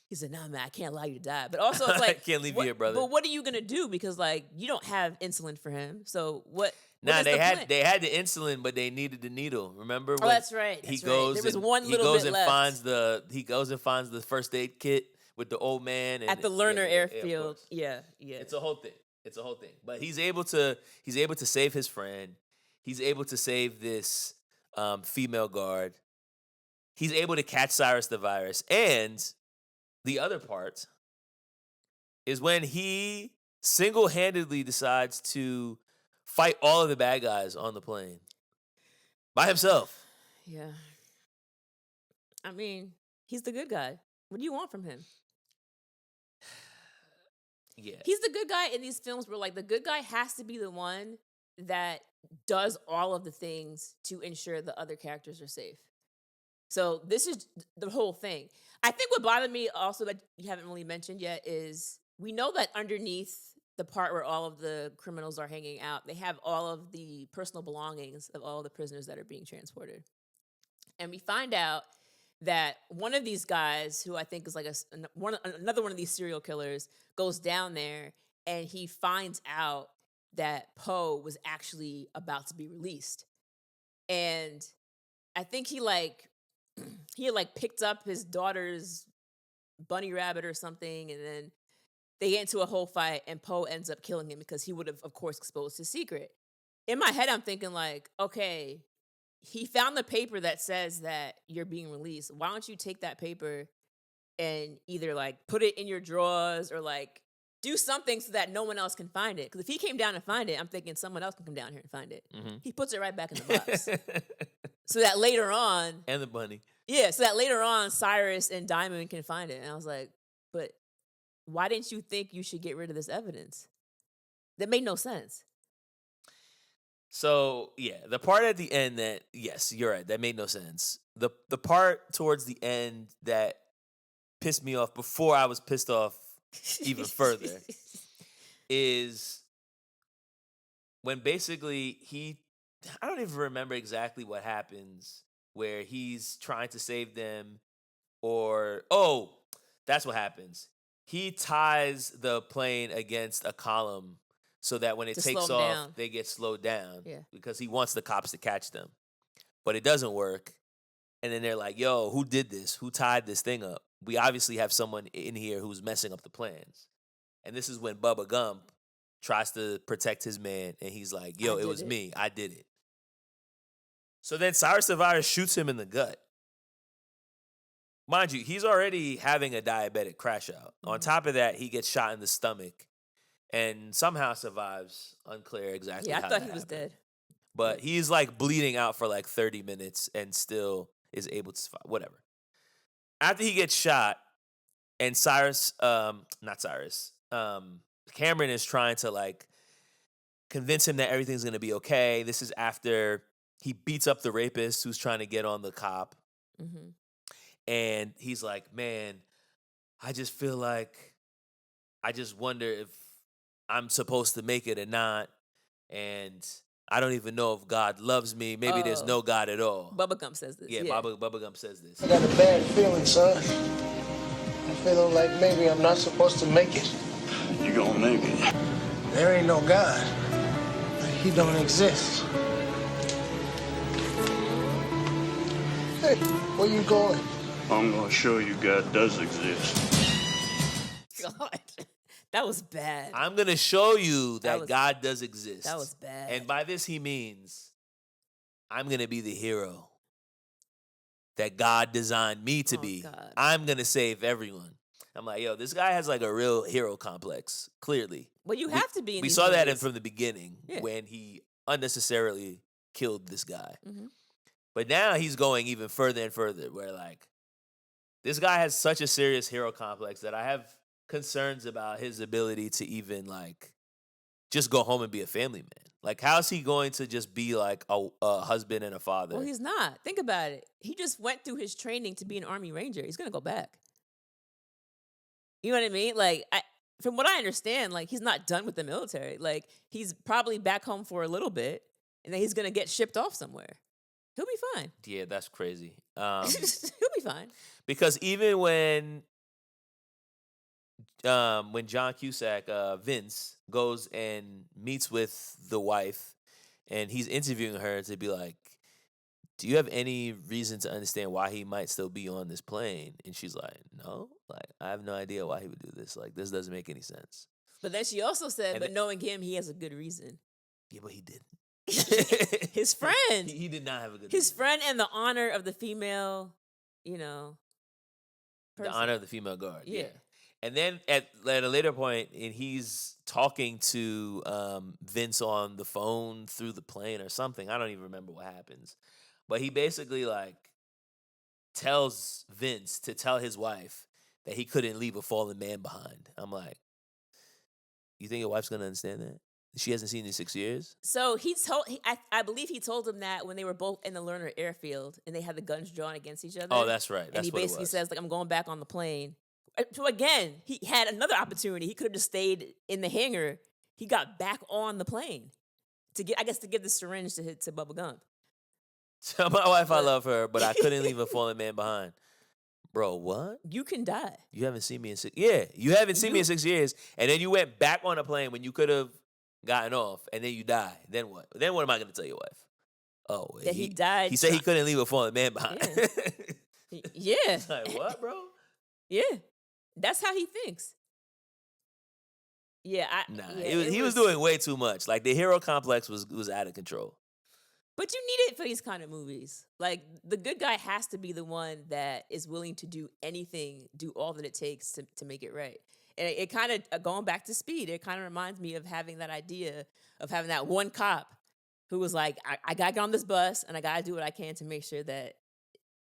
B: He said, nah, man, I can't allow you to die. But also it's like,
A: I can't leave you here, brother.
B: But what are you going to do? Because, like, you don't have insulin for him. So what?
A: Nah, they had the insulin, but they needed the needle. Remember?
B: Oh, that's right.
A: He goes.
B: There was one little bit left.
A: He goes and finds the first aid kit with the old man
B: at the Lerner airfield. Yeah.
A: It's a whole thing. But he's able to save his friend. He's able to save this female guard. He's able to catch Cyrus the virus. And the other part is when he single-handedly decides to fight all of the bad guys on the plane by himself.
B: Yeah. I mean, he's the good guy. What do you want from him?
A: Yeah.
B: He's the good guy in these films where, like, the good guy has to be the one that does all of the things to ensure the other characters are safe. So this is the whole thing. I think what bothered me also that you haven't really mentioned yet is we know that underneath the part where all of the criminals are hanging out, they have all of the personal belongings of all the prisoners that are being transported. And we find out that one of these guys, who I think is like another one of these serial killers, goes down there and he finds out that Poe was actually about to be released. And I think he had picked up his daughter's bunny rabbit or something, and then they get into a whole fight, and Poe ends up killing him because he would have, of course, exposed his secret. In my head, I'm thinking like, okay, he found the paper that says that you're being released. Why don't you take that paper and either like put it in your drawers or like do something so that no one else can find it? Because if he came down and find it, I'm thinking someone else can come down here and find it. He puts it right back in the box. So that later on...
A: And the bunny.
B: Yeah, so that later on, Cyrus and Diamond can find it. And I was like, but why didn't you think you should get rid of this evidence? That made no sense.
A: So, yeah, the part at the end that, yes, you're right, that made no sense. The part towards the end that pissed me off before I was pissed off even further is when basically I don't even remember exactly what happens where he's trying to save them that's what happens. He ties the plane against a column so that when it takes off, they get slowed down because he wants the cops to catch them. But it doesn't work. And then they're like, yo, who did this? Who tied this thing up? We obviously have someone in here who's messing up the plans. And this is when Bubba Gump tries to protect his man, and he's like, yo,
B: I
A: it
B: did
A: was
B: it.
A: me. I did it. So then Cyrus the Virus shoots him in the gut. Mind you, he's already having a diabetic crash out. On top of that, he gets shot in the stomach and somehow survives. Unclear exactly
B: Yeah, I
A: how
B: thought
A: that
B: he was
A: happened.
B: dead.
A: But he's like bleeding out for like 30 minutes and still is able to survive. Whatever. After he gets shot, and not Cyrus, Cameron is trying to like convince him that everything's gonna be okay. This is after he beats up the rapist who's trying to get on the cop.
B: Mm-hmm.
A: And he's like, man, I just feel like I just wonder if I'm supposed to make it or not. And I don't even know if God loves me. Maybe there's no God at all.
B: Bubba Gump says this.
A: Yeah,
B: Yeah.
A: Bubba Gump says this.
E: I got a bad feeling, son. I'm feeling like maybe I'm not supposed to make it.
F: You gonna make it.
E: There ain't no God. He don't exist. Hey, where you going?
F: I'm gonna show you God does exist.
B: God, that was bad.
A: I'm going to show you that
B: was-
A: God does exist.
B: that was bad.
A: And by this, he means I'm going to be the hero that God designed me to
B: Oh,
A: be.
B: God.
A: I'm going to save everyone. I'm like, yo, this guy has like a real hero complex, clearly.
B: Well, you have to be in
A: We
B: these
A: saw that
B: movies.
A: from the beginning
B: Yeah.
A: when he unnecessarily killed this guy.
B: Mhm.
A: But now he's going even further and further, where like this guy has such a serious hero complex that I have concerns about his ability to even like just go home and be a family man. Like, how's he going to just be like a husband and a father?
B: Well, he's not. Think about it. He just went through his training to be an Army Ranger. He's gonna go back. You know what I mean? Like, from what I understand, like he's not done with the military. Like, he's probably back home for a little bit, and then he's gonna get shipped off somewhere. He'll be fine.
A: Yeah, that's crazy.
B: He'll be fine.
A: Because even when John Cusack, Vince, goes and meets with the wife, and he's interviewing her to be like, do you have any reason to understand why he might still be on this plane? And she's like, no, like I have no idea why he would do this. Like, this doesn't make any sense.
B: But then she also said,
A: And
B: but knowing him, he has a good reason.
A: Yeah, but he didn't.
B: His friend.
A: He did not have a good
B: His
A: reason.
B: friend and the honor of the female,
A: The
B: person.
A: honor of the female guard. Yeah.
B: Yeah.
A: And then at a later point, and he's talking to Vince on the phone through the plane or something. I don't even remember what happens. But he basically like tells Vince to tell his wife that he couldn't leave a fallen man behind. I'm like, you think your wife's gonna understand that? She hasn't seen you in 6 years?
B: So I believe he told him that when they were both in the Lerner airfield and they had the guns drawn against each other.
A: Oh, that's right.
B: And
A: That's
B: he
A: what it
B: basically
A: was.
B: says, like, I'm going back on the plane. So again, he had another opportunity. He could have just stayed in the hangar. He got back on the plane to give the syringe to Bubba Gump.
A: Tell my wife I love her, but I couldn't leave a fallen man behind. Bro, what?
B: You can die.
A: You haven't seen me in 6 Yeah, you haven't seen me in 6 years. And then you went back on a plane when you could have gotten off, and then you die. Then what? Then what am I going to tell your wife? Oh,
B: That he died
A: He said he
B: try-
A: couldn't leave a fallen man behind.
B: Yeah.
A: It's like, what, bro?
B: Yeah. That's how he thinks. Yeah.
A: Nah,
B: yeah,
A: he was doing way too much. Like, the hero complex was out of control.
B: But you need it for these kind of movies. Like, the good guy has to be the one that is willing to do anything, do all that it takes to make it right. And it kind of, going back to Speed, it kind of reminds me of having that idea of having that one cop who was like, I got to get on this bus and I got to do what I can to make sure that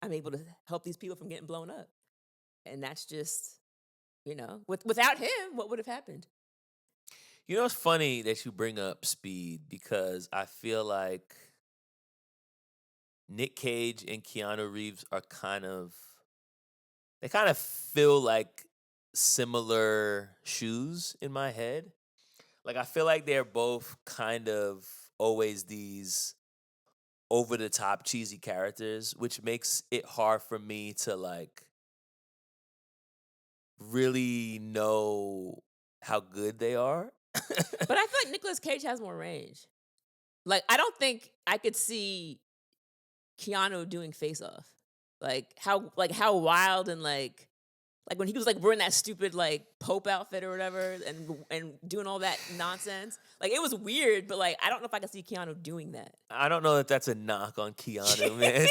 B: I'm able to help these people from getting blown up. And that's just, without him, what would have happened?
A: You know, it's funny that you bring up Speed because I feel like Nick Cage and Keanu Reeves are they kind of feel like similar shoes in my head. Like, I feel like they're both kind of always these over the top cheesy characters, which makes it hard for me to like really know how good they are.
B: But I feel like Nicolas Cage has more range. Like, I don't think I could see Keanu doing Face Off. Like how wild and like when he was like wearing that stupid like Pope outfit or whatever and doing all that nonsense. Like it was weird, but like I don't know if I can see Keanu doing that.
A: I don't know that that's a knock on Keanu, man.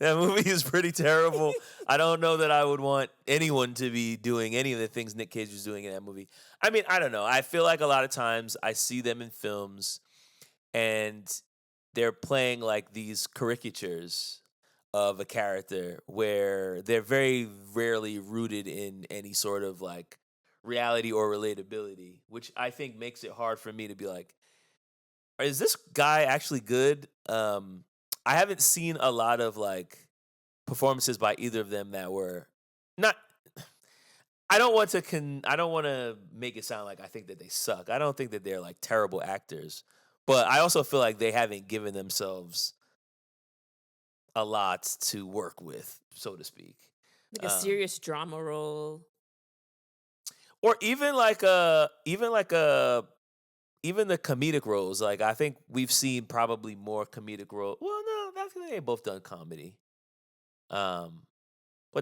A: That movie is pretty terrible. I don't know that I would want anyone to be doing any of the things Nick Cage was doing in that movie. I mean, I don't know. I feel like a lot of times I see them in films and they're playing like these caricatures of a character where they're very rarely rooted in any sort of like reality or relatability, which I think makes it hard for me to be like, is this guy actually good? I haven't seen a lot of like performances by either of them that were not. I don't want to make it sound like I think that they suck. I don't think that they're like terrible actors, but I also feel like they haven't given themselves a lot to work with, so to speak.
B: Like a serious drama role.
A: Or even the comedic roles. Like I think we've seen probably more comedic roles. Well, no, that's they both done comedy. But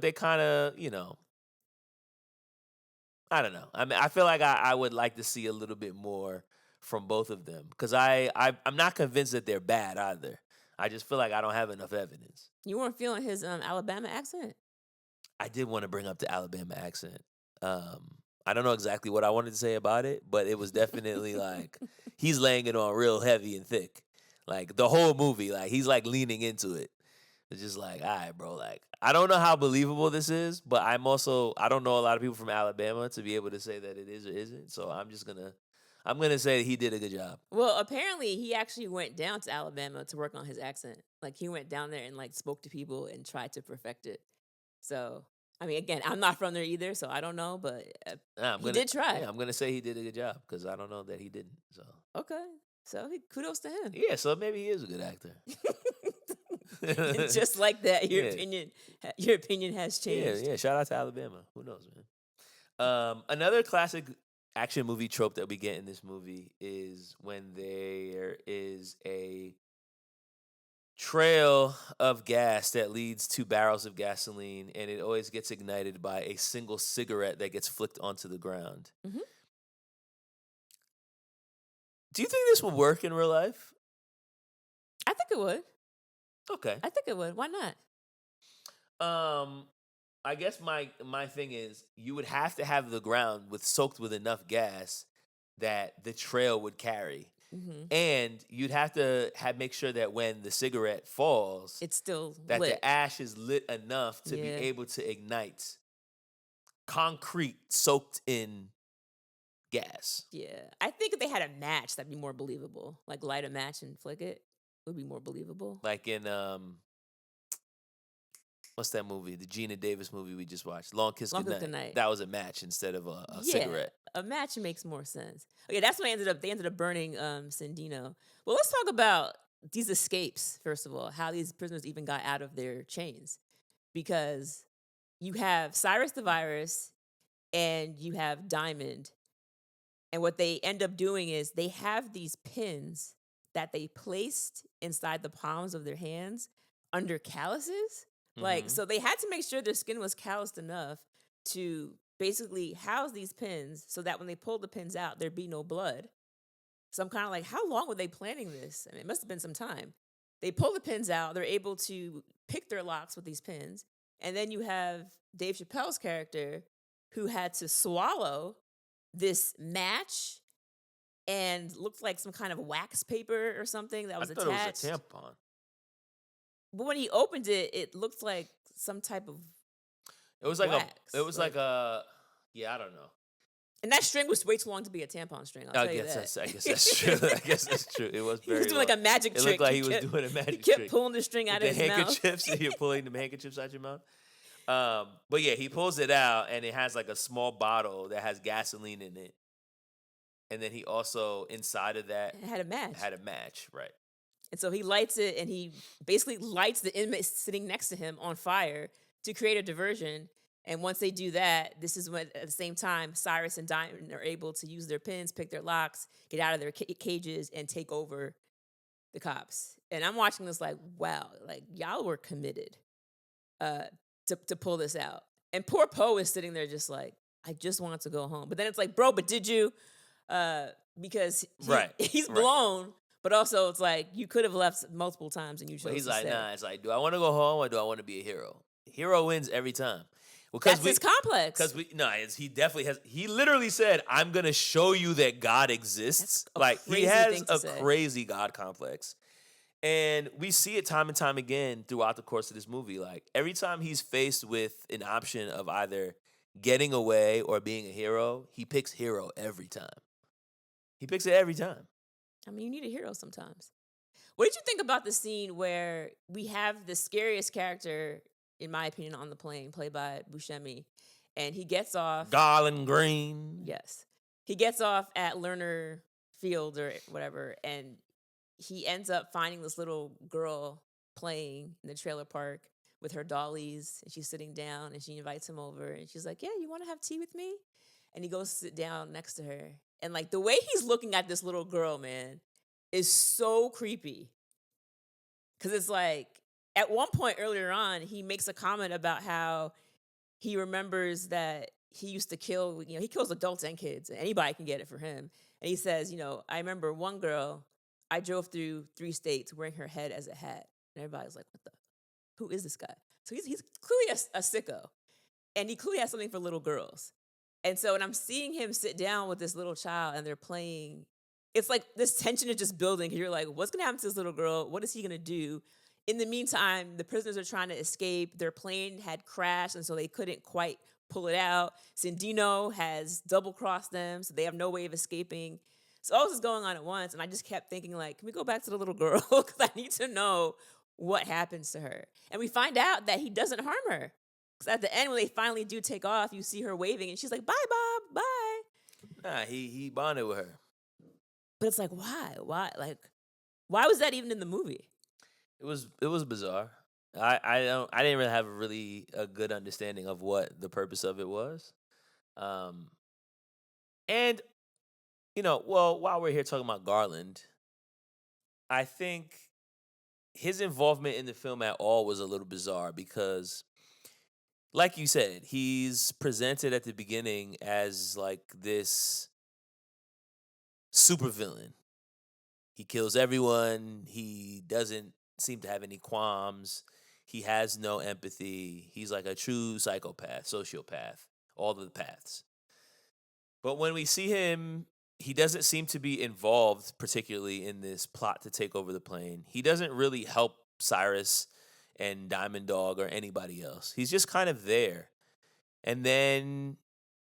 A: they kind of, I don't know. I mean, I feel like I would like to see a little bit more from both of them because I'm not convinced that they're bad either. I just feel like I don't have enough evidence.
B: You weren't feeling his Alabama accent?
A: I did want to bring up the Alabama accent. I don't know exactly what I wanted to say about it, but it was definitely like he's laying it on real heavy and thick. Like the whole movie, like he's like leaning into it. It's just like, all right, bro. Like I don't know how believable this is, but I don't know a lot of people from Alabama to be able to say that it is or isn't. So I'm gonna say that he did a good job.
B: Well, apparently he actually went down to Alabama to work on his accent. Like he went down there and like spoke to people and tried to perfect it. So I mean, again, I'm not from there either, so I don't know, but he did try.
A: Yeah, I'm gonna say he did a good job because I don't know that he didn't. So
B: okay, so kudos to him.
A: yeah, so maybe he is a good actor.
B: And just like that, your opinion has changed.
A: Yeah. Shout out to Alabama. Who knows, man? Another classic action movie trope that we get in this movie is when there is a trail of gas that leads to barrels of gasoline, and it always gets ignited by a single cigarette that gets flicked onto the ground.
B: Mm-hmm.
A: Do you think this would work in real life?
B: I think it would.
A: Okay.
B: I think it would. Why not?
A: I guess my thing is you would have to have the ground soaked with enough gas that the trail would carry.
B: Mm-hmm.
A: And you'd have to make sure that when the cigarette falls,
B: it's still
A: that
B: lit.
A: the ash is lit enough to be able to ignite concrete soaked in gas.
B: Yeah. I think if they had a match, that'd be more believable. Like light a match and flick it would be more believable.
A: Like in what's that movie? The Gina Davis movie we just watched, Long Kiss Goodnight. That was a match instead of a cigarette.
B: A match makes more sense. Okay, that's when they ended up burning Sandino. Well, let's talk about these escapes, first of all, how these prisoners even got out of their chains. Because you have Cyrus the Virus and you have Diamond. And what they end up doing is they have these pins that they placed inside the palms of their hands under calluses. Like, so they had to make sure their skin was calloused enough to basically house these pins so that when they pulled the pins out, there'd be no blood. So I'm kind of like, how long were they planning this? I mean, it must have been some time. They pull the pins out. They're able to pick their locks with these pins. And then you have Dave Chappelle's character who had to swallow this match and looked like some kind of wax paper or something that was attached.
A: I thought it was a tampon.
B: But when he opened it, it looked like some type of
A: It was like
B: wax.
A: I don't know.
B: And that string was way too long to be a tampon string. I guess
A: that's true. I guess that's true. It was very.
B: He was doing like a magic trick.
A: It looked like he was doing a magic trick.
B: He kept pulling the string out of his mouth.
A: The handkerchiefs. You're pulling the handkerchiefs out your mouth. But yeah, he pulls it out, and it has like a small bottle that has gasoline in it. And then he also inside of that
B: had a
A: match, right?
B: And so he lights it, and he basically lights the inmate sitting next to him on fire to create a diversion. And once they do that, this is when, at the same time, Cyrus and Diamond are able to use their pins, pick their locks, get out of their cages, and take over the cops. And I'm watching this like, wow, like y'all were committed to pull this out. And poor Poe is sitting there just like, I just want to go home. But then it's like, bro, but did you? Because he's blown, but also it's like you could have left multiple times and you chose
A: But he's
B: to
A: like,
B: stay.
A: nah. It's like, do I want to go home or do I want to be a hero? Hero wins every time. Well,
B: That's his complex.
A: Because he definitely has. He literally said, "I'm gonna show you that God exists." Like he has a crazy God complex, and we see it time and time again throughout the course of this movie. Like every time he's faced with an option of either getting away or being a hero, he picks hero every time. He picks it every time.
B: I mean, you need a hero sometimes. What did you think about the scene where we have the scariest character, in my opinion, on the plane, played by Buscemi, and he gets off...
A: Garland Green.
B: Yes. He gets off at Lerner Field or whatever, and he ends up finding this little girl playing in the trailer park with her dollies, and she's sitting down, and she invites him over, and she's like, yeah, you want to have tea with me? And he goes to sit down next to her. And, like, the way he's looking at this little girl, man, is so creepy. Because it's like, at one point earlier on, he makes a comment about how he remembers that he used to kill, he kills adults and kids. Anybody can get it for him. And he says, I remember one girl, I drove through 3 states wearing her head as a hat. And everybody's like, who is this guy? So he's clearly a sicko. And he clearly has something for little girls. And so when I'm seeing him sit down with this little child and they're playing, it's like this tension is just building. You're like, what's going to happen to this little girl? What is he going to do? In the meantime, the prisoners are trying to escape. Their plane had crashed, and so they couldn't quite pull it out. Sandino has double-crossed them, so they have no way of escaping. So all this is going on at once, and I just kept thinking, like, can we go back to the little girl? Because I need to know what happens to her. And we find out that he doesn't harm her. Because at the end, when they finally do take off, you see her waving, and she's like, bye, Bob, bye.
A: Nah, he bonded with her.
B: But it's like, why? Why? Like, why was that even in the movie?
A: It was bizarre. I didn't really have a good understanding of what the purpose of it was. And while we're here talking about Garland, I think his involvement in the film at all was a little bizarre because, like you said, he's presented at the beginning as like this supervillain. He kills everyone. He doesn't seem to have any qualms. He has no empathy. He's like a true psychopath, sociopath, all of the paths. But when we see him, he doesn't seem to be involved particularly in this plot to take over the plane. He doesn't really help Cyrus and Diamond Dog or anybody else. He's just kind of there. And then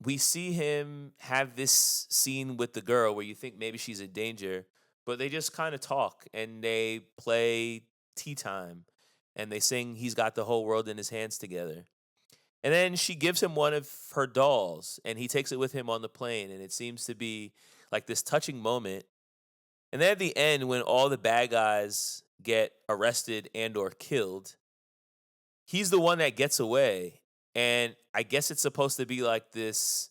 A: we see him have this scene with the girl where you think maybe she's in danger, but they just kind of talk and they play tea time and they sing He's Got the Whole World in His Hands together. And then she gives him one of her dolls and he takes it with him on the plane, and it seems to be like this touching moment. And then at the end, when all the bad guys get arrested and or killed, he's the one that gets away. And I guess it's supposed to be like this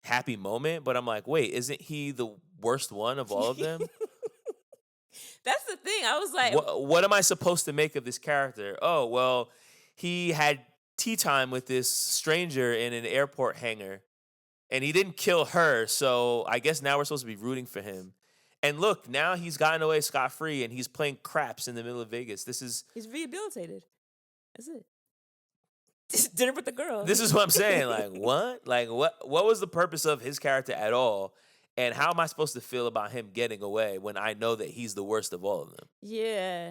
A: happy moment, but I'm like, wait, isn't he the worst one of all of them?
B: That's the thing. I was like,
A: what am I supposed to make of this character? Oh, well, he had tea time with this stranger in an airport hangar, and he didn't kill her, so I guess now we're supposed to be rooting for him. And look, now he's gotten away scot-free, and he's playing craps in the middle of Vegas.
B: He's rehabilitated. That's it. Dinner with the girl.
A: This is what I'm saying. Like, what? Like, what was the purpose of his character at all? And how am I supposed to feel about him getting away when I know that he's the worst of all of them?
B: Yeah.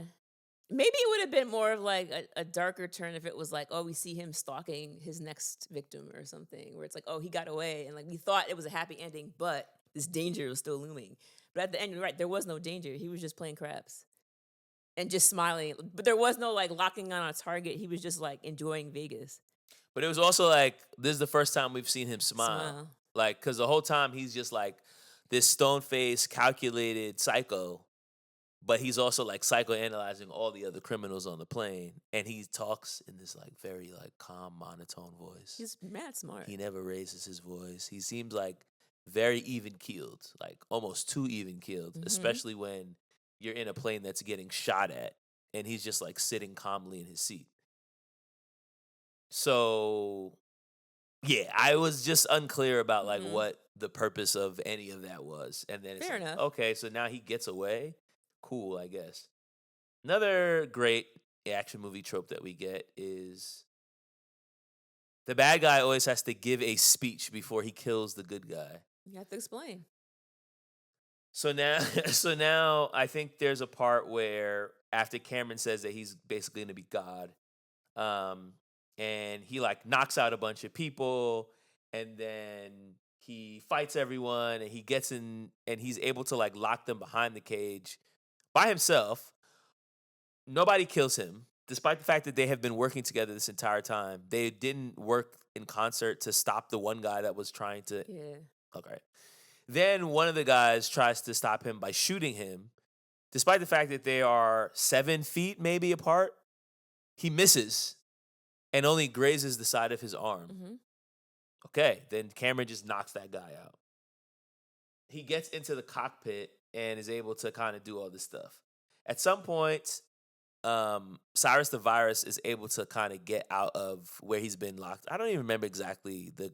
B: Maybe it would have been more of like a darker turn if it was like, oh, we see him stalking his next victim or something, where it's like, oh, he got away. And like we thought it was a happy ending, but this danger was still looming. But at the end, you're right, there was no danger. He was just playing craps and just smiling. But there was no like locking on a target. He was just like enjoying Vegas.
A: But it was also like, this is the first time we've seen him smile. Like, because the whole time he's just like this stone-faced, calculated psycho. But he's also like psychoanalyzing all the other criminals on the plane. And he talks in this like very like calm, monotone voice.
B: He's mad smart.
A: He never raises his voice. He seems like very even-keeled, like almost too even-keeled, especially when you're in a plane that's getting shot at, and he's just like sitting calmly in his seat. So yeah, I was just unclear about like
B: Mm-hmm.
A: what the purpose of any of that was. And then it's
B: Fair
A: like,
B: enough.
A: okay, so now he gets away. Cool, I guess. Another great action movie trope that we get is the bad guy always has to give a speech before he kills the good guy.
B: You have to explain.
A: So now so now I think there's a part where after Cameron says that he's basically gonna be God, um, and he like knocks out a bunch of people, and then he fights everyone, and he gets in, and he's able to like lock them behind the cage by himself. Nobody kills him, despite the fact that they have been working together this entire time. They didn't work in concert to stop the one guy that was trying to.
B: Yeah.
A: Okay. Then one of the guys tries to stop him by shooting him, despite the fact that they are 7 feet maybe apart. He misses and only grazes the side of his arm.
B: Mm-hmm.
A: Okay, then Cameron just knocks that guy out. He gets into the cockpit and is able to kind of do all this stuff. At some point, Cyrus the Virus is able to kind of get out of where he's been locked. I don't even remember exactly the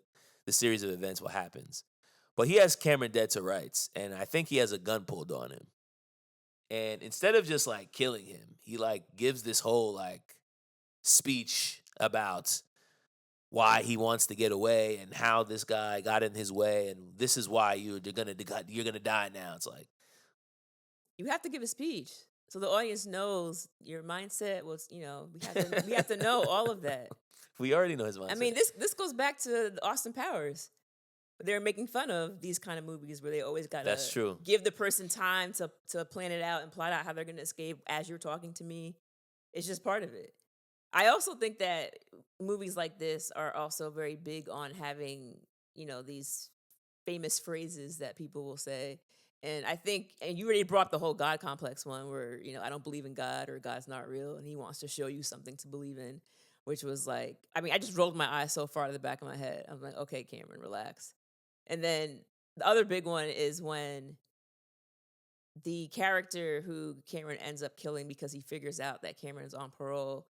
A: series of events, what happens. But he has Cameron dead to rights, and I think he has a gun pulled on him. And instead of just like killing him, he like gives this whole like speech about why he wants to get away and how this guy got in his way, and this is why you're gonna die now. It's like,
B: You have to give a speech so the audience knows your mindset was. We have to know all of that.
A: we already know his mindset.
B: I mean, this goes back to the Austin Powers. They're making fun of these kind of movies where they always got
A: That's true.
B: to give the person time to plan it out and plot out how they're going to escape as you're talking to me. It's just part of it. I also think that movies like this are also very big on having, these famous phrases that people will say. And I think, and you already brought the whole God complex one where, I don't believe in God or God's not real. And he wants to show you something to believe in, which was like, I mean, I just rolled my eyes so far to the back of my head. I'm like, okay, Cameron, relax. And then the other big one is when the character who Cameron ends up killing because he figures out that Cameron is on parole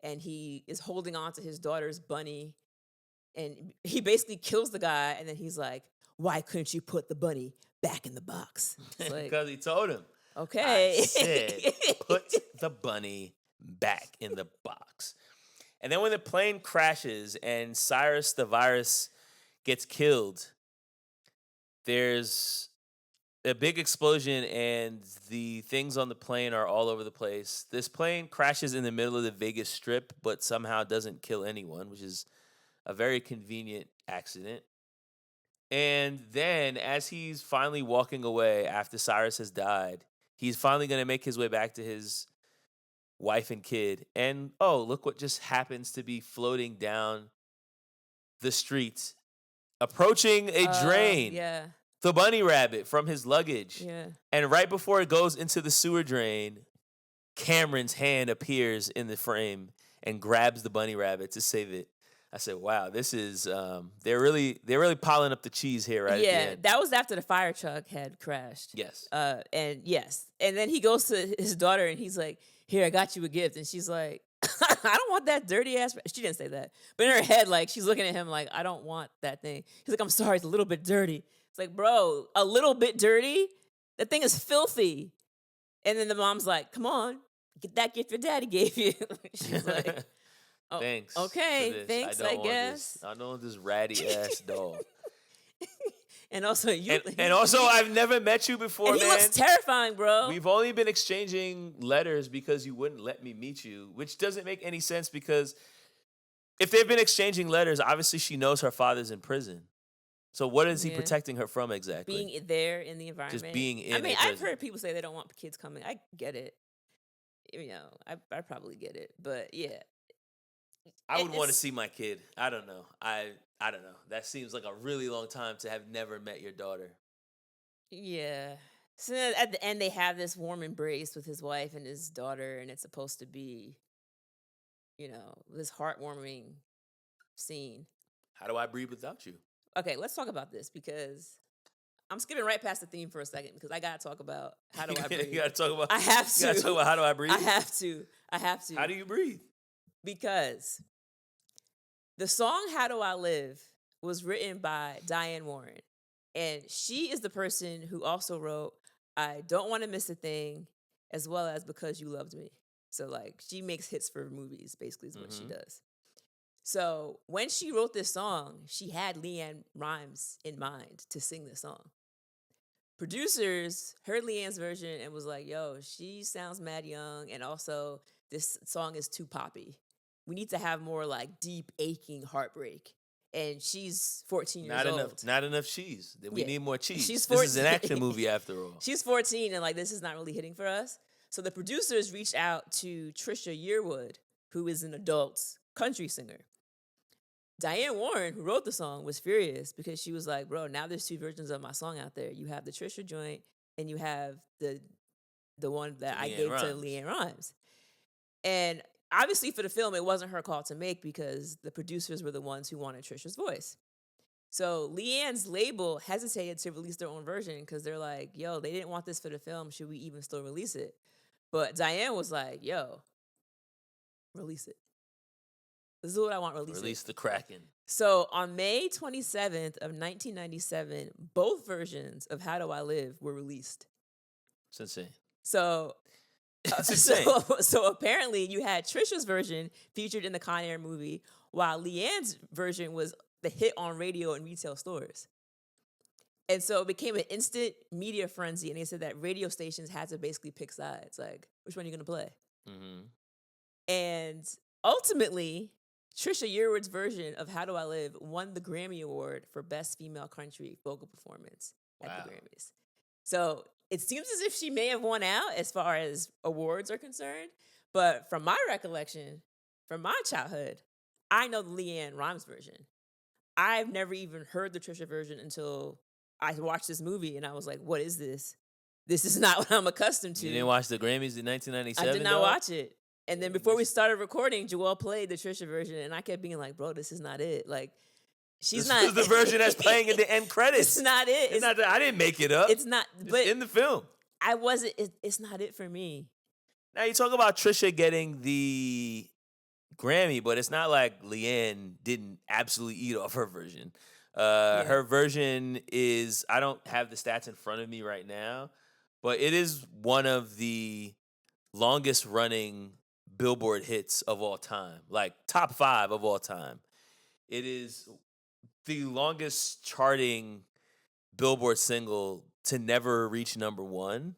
B: and he is holding on to his daughter's bunny and he basically kills the guy and then he's like, why couldn't you put the bunny back in the box? It's like,
A: Because he told him.
B: okay.
A: I said, put the bunny back in the box. And then when the plane crashes and Cyrus the Virus gets killed, there's a big explosion and the things on the plane are all over the place. This plane crashes in the middle of the Vegas Strip, but somehow doesn't kill anyone, which is a very convenient accident. And then as he's finally walking away after Cyrus has died, he's finally going to make his way back to his wife and kid. And oh, look what just happens to be floating down the street, approaching a drain.
B: Yeah.
A: The bunny rabbit from his luggage.
B: Yeah.
A: And right before it goes into the sewer drain, Cameron's hand appears in the frame and grabs the bunny rabbit to save it. I said, "Wow, this is they're really piling up the cheese here right at the end."
B: That was after the fire truck had crashed.
A: Yes.
B: And then he goes to his daughter and he's like, "Here, I got you a gift." And she's like, "I don't want that dirty ass." She didn't say that, but in her head, like she's looking at him like, "I don't want that thing." He's like, "I'm sorry, it's a little bit dirty." It's like, bro, a little bit dirty? That thing is filthy. And then the mom's like, "Come on, get that gift your daddy gave you." She's like, "Oh,
A: Thanks.
B: okay,
A: for this.
B: thanks,
A: don't
B: I
A: want
B: guess."
A: This. I don't want this ratty ass dog.
B: And also,
A: And also, I've never met you before,
B: and he
A: man.
B: looks terrifying, bro.
A: We've only been exchanging letters because you wouldn't let me meet you, which doesn't make any sense because if they've been exchanging letters, obviously she knows her father's in prison. So what is he
B: Yeah.
A: protecting her from exactly?
B: Being there in the environment.
A: being in
B: I mean,
A: a
B: I've
A: prison.
B: heard people say they don't want kids coming. I get it. I probably get it. But yeah.
A: I would want to
B: It's-
A: see my kid. I don't know. I don't know. That seems like a really long time to have never met your daughter.
B: Yeah. So then at the end, they have this warm embrace with his wife and his daughter, and it's supposed to be, this heartwarming scene.
A: How do I breathe without you?
B: Okay, let's talk about this because I'm skipping right past the theme for a second because I gotta talk about how do I breathe.
A: You gotta talk about.
B: I have
A: You gotta
B: to.
A: talk about how do I breathe.
B: I have to. I have to.
A: How do you breathe?
B: Because the song "How Do I Live" was written by Diane Warren, and she is the person who also wrote "I Don't Want to Miss a Thing," as well as "Because You Loved Me." So like she makes hits for movies, basically is what she does. So when she wrote this song, she had Leanne Rimes in mind to sing this song. Producers heard Leanne's version and was like, yo, she sounds mad young, and also this song is too poppy. We need to have more like deep, aching heartbreak. And she's 14 years old.
A: Not enough cheese. We
B: Yeah.
A: need more cheese.
B: She's
A: This is
B: 14.
A: an action movie after all.
B: She's 14 and like this is not really hitting for us. So the producers reached out to Trisha Yearwood, who is an adult country singer. Diane Warren, who wrote the song, was furious because she was like, bro, now there's two versions of my song out there. You have the Trisha joint and you have the one that I gave to Leanne Rimes. And obviously for the film, it wasn't her call to make because the producers were the ones who wanted Trisha's voice. So Leanne's label hesitated to release their own version because they're like, yo, they didn't want this for the film. Should we even still release it? But Diane was like, yo, release it. This is what I want,
A: Release the Kraken.
B: So on May 27th of 1997, both versions of How Do I Live were released.
A: It's insane.
B: So,
A: It's insane.
B: so apparently you had Trisha's version featured in the Con Air movie, while Leanne's version was the hit on radio and retail stores. And so it became an instant media frenzy, and they said that radio stations had to basically pick sides, like, which one are you going to play? And ultimately, Trisha Yearwood's version of How Do I Live won the Grammy Award for Best Female Country Vocal Performance at the Grammys. So it seems as if she may have won out as far as awards are concerned. But from my recollection, from my childhood, I know the Leanne Rimes version. I've never even heard the Trisha version until I watched this movie and I was like, what is this? This is not what I'm accustomed to.
A: You didn't watch the Grammys in 1997?
B: I did not watch it. And then before we started recording, Joelle played the Trisha version, and I kept being like, bro, this is not it. Like, she's not.
A: This is the version that's playing in the end credits.
B: It's not it.
A: It's not. I didn't make it up.
B: It's not. But
A: it's in the film.
B: I wasn't. It's not it for me.
A: Now, you talk about Trisha getting the Grammy, but it's not like Leanne didn't absolutely eat off her version. Her version is, I don't have the stats in front of me right now, but it is one of the longest running Billboard hits of all time, like top 5 of all time. It is the longest charting Billboard single to never reach number 1,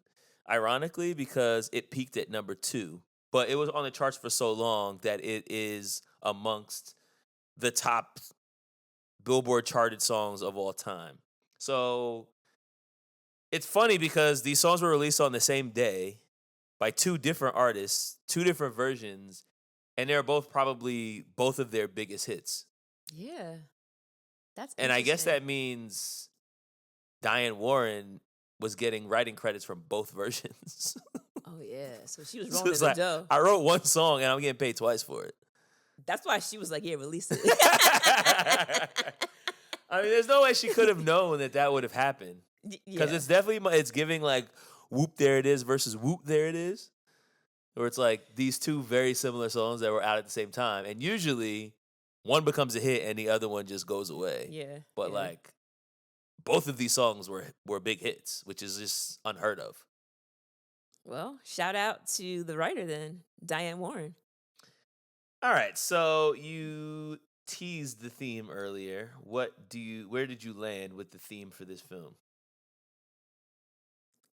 A: ironically, because it peaked at number 2. But it was on the charts for so long that it is amongst the top Billboard charted songs of all time. So it's funny because these songs were released on the same day by 2 different artists, 2 different versions, and they're both probably both of their biggest hits.
B: Yeah. That's
A: And I guess that means Diane Warren was getting writing credits from both versions.
B: Oh, yeah. So she was
A: So
B: rolling
A: it's
B: the
A: like,
B: dough.
A: I wrote one song and I'm getting paid twice for it.
B: That's why she was like, yeah, release it.
A: I mean, there's no way she could have known that would have happened. Because it's definitely, it's giving like, whoop, there it is versus whoop, there it is. Where it's like these 2 very similar songs that were out at the same time. And usually one becomes a hit and the other one just goes away.
B: Yeah.
A: But like both of these songs were big hits, which is just unheard of.
B: Well, shout out to the writer then, Diane Warren.
A: All right. So you teased the theme earlier. Where did you land with the theme for this film?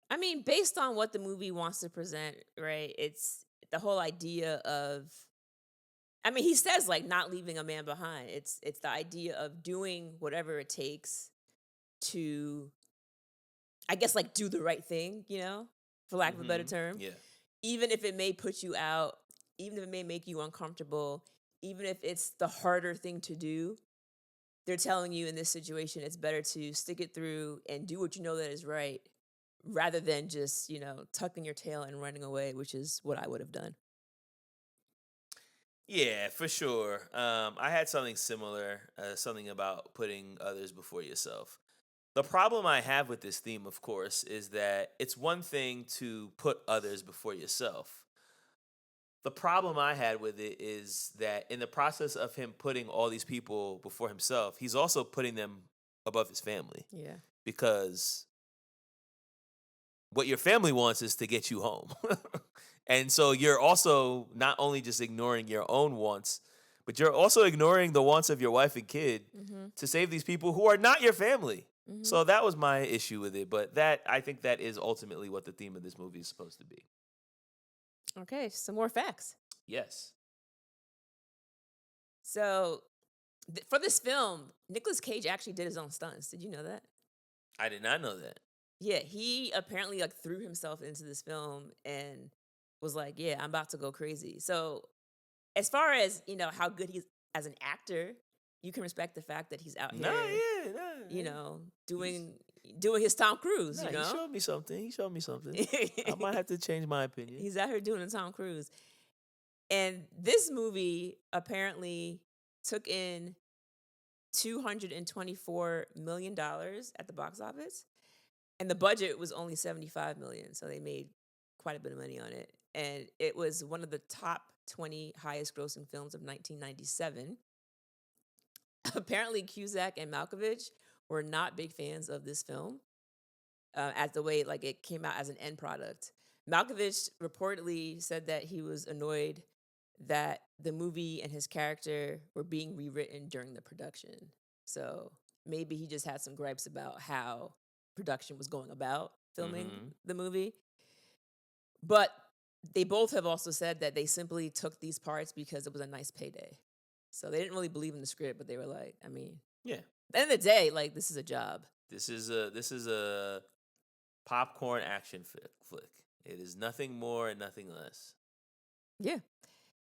B: I mean, based on what the movie wants to present, right? It's the whole idea of, I mean, he says like not leaving a man behind. It's the idea of doing whatever it takes to, I guess, like do the right thing, you know, for lack of a better term.
A: Yeah.
B: Even if it may put you out, even if it may make you uncomfortable, even if it's the harder thing to do, they're telling you in this situation, it's better to stick it through and do what you know that is right, rather than just, you know, tucking your tail and running away, which is what I would have done.
A: Yeah, for sure. I had something similar, something about putting others before yourself. The problem I have with this theme, of course, is that it's one thing to put others before yourself. The problem I had with it is that in the process of him putting all these people before himself, he's also putting them above his family.
B: Yeah.
A: Because what your family wants is to get you home. And so you're also not only just ignoring your own wants, but you're also ignoring the wants of your wife and kid to save these people who are not your family. So that was my issue with it, but I think that is ultimately what the theme of this movie is supposed to be.
B: Okay, some more facts.
A: Yes.
B: So, for this film, Nicolas Cage actually did his own stunts. Did you know that?
A: I did not know that.
B: Yeah, he apparently like threw himself into this film and was like, "Yeah, I'm about to go crazy." So, as far as how good he's as an actor, you can respect the fact that he's out here, doing his Tom Cruise.
A: He showed me something. I might have to change my opinion.
B: He's out here doing a Tom Cruise. And this movie apparently took in $224 million at the box office. And the budget was only $75 million. So they made quite a bit of money on it. And it was one of the top 20 highest grossing films of 1997. Apparently, Cusack and Malkovich were not big fans of this film as the way it came out as an end product. Malkovich reportedly said that he was annoyed that the movie and his character were being rewritten during the production. So maybe he just had some gripes about how production was going about filming the movie. But they both have also said that they simply took these parts because it was a nice payday. So they didn't really believe in the script, but they were like,
A: yeah.
B: At the end of the day, this is a job.
A: This is a popcorn action flick. It is nothing more and nothing less.
B: Yeah.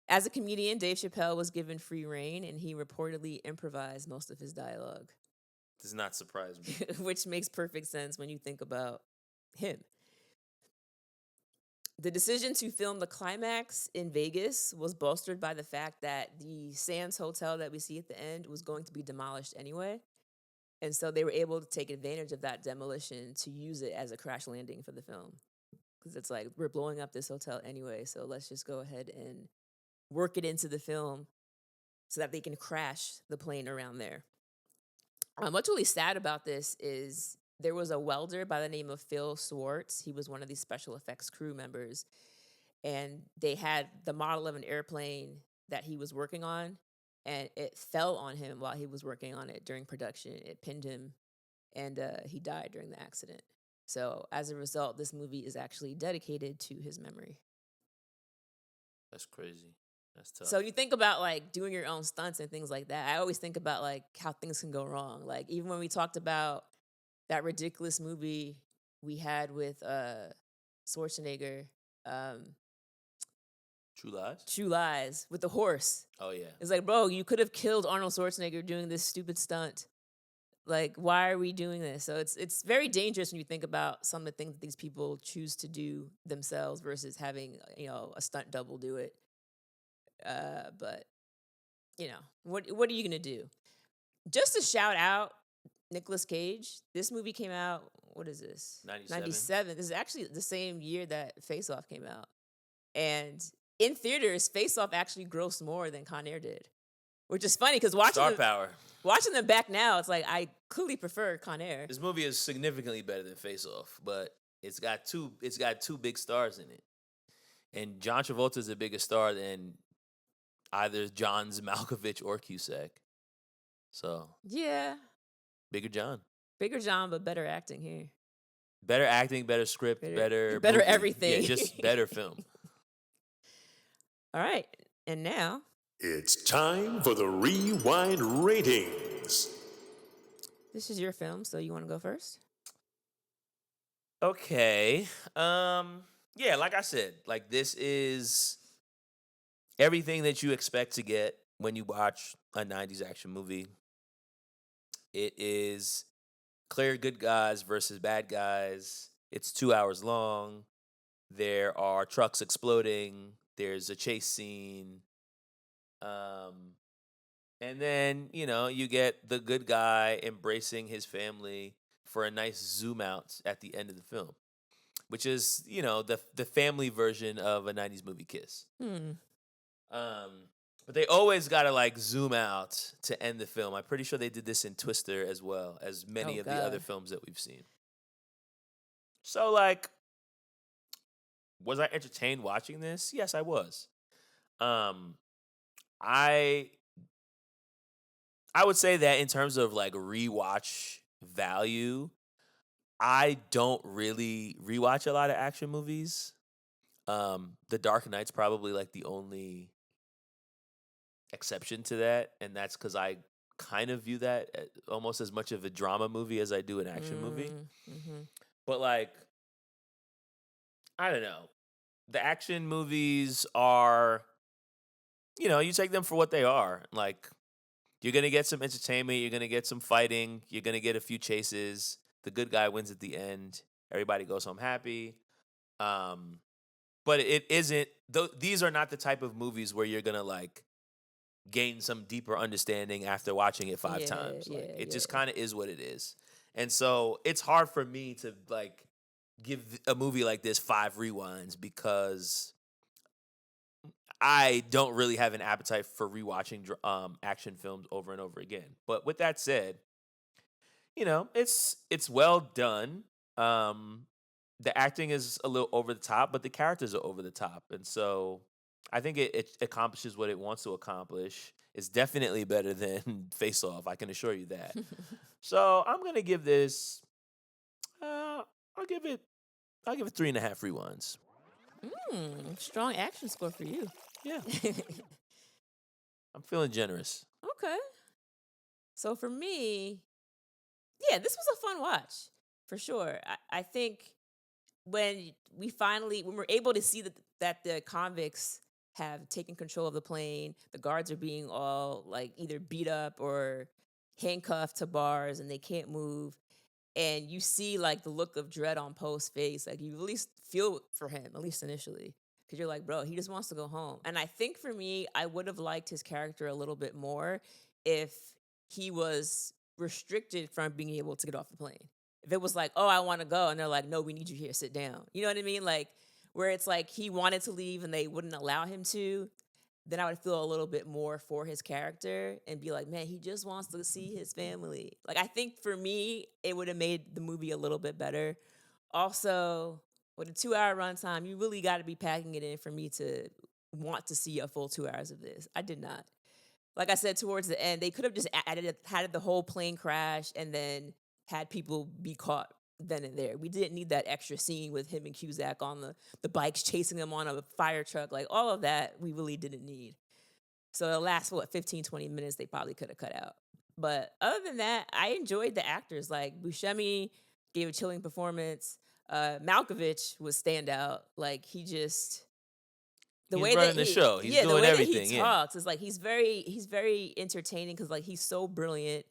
B: As a comedian, Dave Chappelle was given free reign, and he reportedly improvised most of his dialogue.
A: Does not surprise me.
B: Which makes perfect sense when you think about him. The decision to film the climax in Vegas was bolstered by the fact that the Sands Hotel that we see at the end was going to be demolished anyway. And so they were able to take advantage of that demolition to use it as a crash landing for the film. Because it's like, we're blowing up this hotel anyway, so let's just go ahead and work it into the film so that they can crash the plane around there. What's really sad about this is there was a welder by the name of Phil Swartz. He was one of these special effects crew members. And they had the model of an airplane that he was working on, and it fell on him while he was working on it during production. It pinned him, and he died during the accident. So as a result, this movie is actually dedicated to his memory.
A: That's crazy. That's tough.
B: So you think about doing your own stunts and things like that. I always think about how things can go wrong. Even when we talked about that ridiculous movie we had with Schwarzenegger,
A: True Lies?
B: True Lies, with the horse.
A: Oh, yeah.
B: It's bro, you could have killed Arnold Schwarzenegger doing this stupid stunt. Why are we doing this? So it's very dangerous when you think about some of the things that these people choose to do themselves versus having a stunt double do it. But what are you gonna do? Just to shout out Nicolas Cage, this movie came out. What is this? 97. This is actually the same year that Face Off came out, and in theaters, Face Off actually grossed more than Con Air did, which is funny because watching them back now, it's I clearly prefer Con Air.
A: This movie is significantly better than Face Off, but it's got two big stars in it, and John Travolta is a bigger star than either Johns Malkovich or Cusack. So
B: yeah,
A: bigger John,
B: but better acting here.
A: Better acting, better script, better
B: movie.
A: Yeah,
B: Everything.
A: just better film.
B: All right, and now
G: it's time for the Rewind Ratings.
B: This is your film, so you want to go first?
A: Okay. Yeah, like I said, this is everything that you expect to get when you watch a 90s action movie. It is clear good guys versus bad guys. It's 2 hours long. There are trucks exploding. There's a chase scene. And then, you get the good guy embracing his family for a nice zoom out at the end of the film, which is, the family version of a 90s movie kiss. But they always got to like zoom out to end the film. I'm pretty sure they did this in Twister as well as many
B: Oh,
A: of the other
B: God.
A: films that we've seen. So like, was I entertained watching this? Yes, I was. I would say that in terms of like rewatch value, I don't really rewatch a lot of action movies. The Dark Knight's probably like the only exception to that, and that's because I kind of view that almost as much of a drama movie as I do an action movie.
B: Mm-hmm.
A: But like, I don't know. The action movies are, you take them for what they are. Like, you're gonna get some entertainment, you're gonna get some fighting, you're gonna get a few chases. The good guy wins at the end. Everybody goes home happy. But it isn't. These are not the type of movies where you're gonna like gain some deeper understanding after watching it five times. Like, it just kind of is what it is. And so it's hard for me to like give a movie like this 5 rewinds because I don't really have an appetite for rewatching action films over and over again. But with that said, it's well done. The acting is a little over the top, but the characters are over the top, and so I think it accomplishes what it wants to accomplish. It's definitely better than Face Off. I can assure you that. So I'm gonna give this. I'll give it 3.5 rewinds.
B: Strong action score for you.
A: Yeah, I'm feeling generous.
B: Okay. So for me, this was a fun watch for sure. I think when we're able to see that the convicts have taken control of the plane, the guards are being all like either beat up or handcuffed to bars and they can't move. And you see like the look of dread on Poe's face. Like you at least feel for him, at least initially. Because you're like, bro, he just wants to go home. And I think for me, I would have liked his character a little bit more if he was restricted from being able to get off the plane. If it was like, oh, I want to go, and they're like, no, we need you here, sit down. You know what I mean? Like, where it's like he wanted to leave and they wouldn't allow him to, then I would feel a little bit more for his character and be like, man, he just wants to see his family. Like, I think for me, it would have made the movie a little bit better. Also, with a 2-hour runtime, you really got to be packing it in for me to want to see a full 2 hours of this. I did not. Like I said, towards the end, they could have just had the whole plane crash and then had people be caught then and there. We didn't need that extra scene with him and Cusack on the bikes chasing him on a fire truck. Like, all of that, we really didn't need. So the last, 15, 20 minutes, they probably could have cut out. But other than that, I enjoyed the actors. Like, Buscemi gave a chilling performance. Malkovich was standout. Like, he's
A: running the show. He's doing everything.
B: He talks is like he's very entertaining because like he's so brilliant.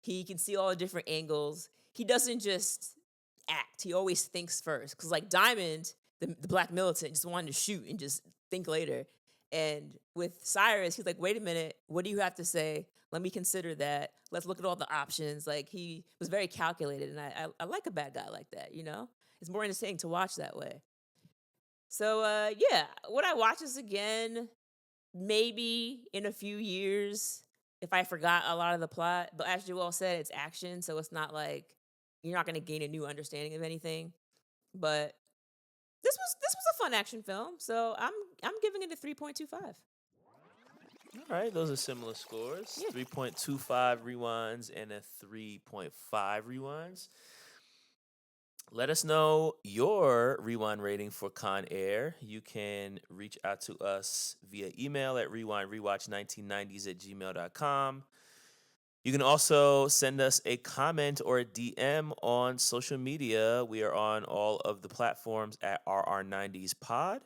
B: He can see all the different angles. He doesn't just act. He always thinks first. Because like Diamond, the black militant, just wanted to shoot and just think later. And with Cyrus, he's like, wait a minute, what do you have to say? Let me consider that. Let's look at all the options. Like, he was very calculated, and I like a bad guy like that, It's more entertaining to watch that way. So, would I watch this again? Maybe in a few years if I forgot a lot of the plot. But as Joel said, it's action, so it's not like you're not going to gain a new understanding of anything. But this was a fun action film, so I'm giving it a 3.25.
A: All right, those are similar scores.
B: Yeah.
A: 3.25 rewinds and a 3.5 rewinds. Let us know your rewind rating for Con Air. You can reach out to us via email at rewindrewatch1990s@gmail.com. You can also send us a comment or a DM on social media. We are on all of the platforms at RR90spod.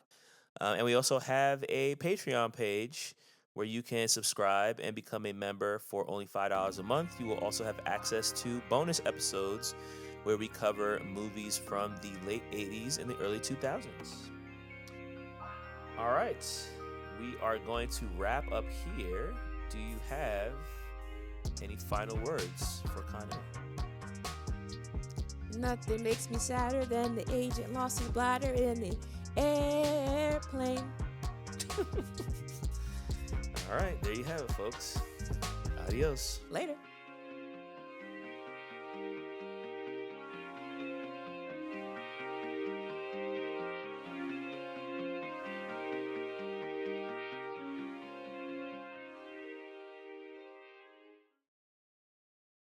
A: And we also have a Patreon page where you can subscribe and become a member for only $5 a month. You will also have access to bonus episodes where we cover movies from the late 80s and the early 2000s. All right, we are going to wrap up here. Do you have any final words for Con Air?
B: nothing makes me sadder than the agent lost his bladder in the airplane.
A: All right, there you have it, folks. Adios.
B: Later.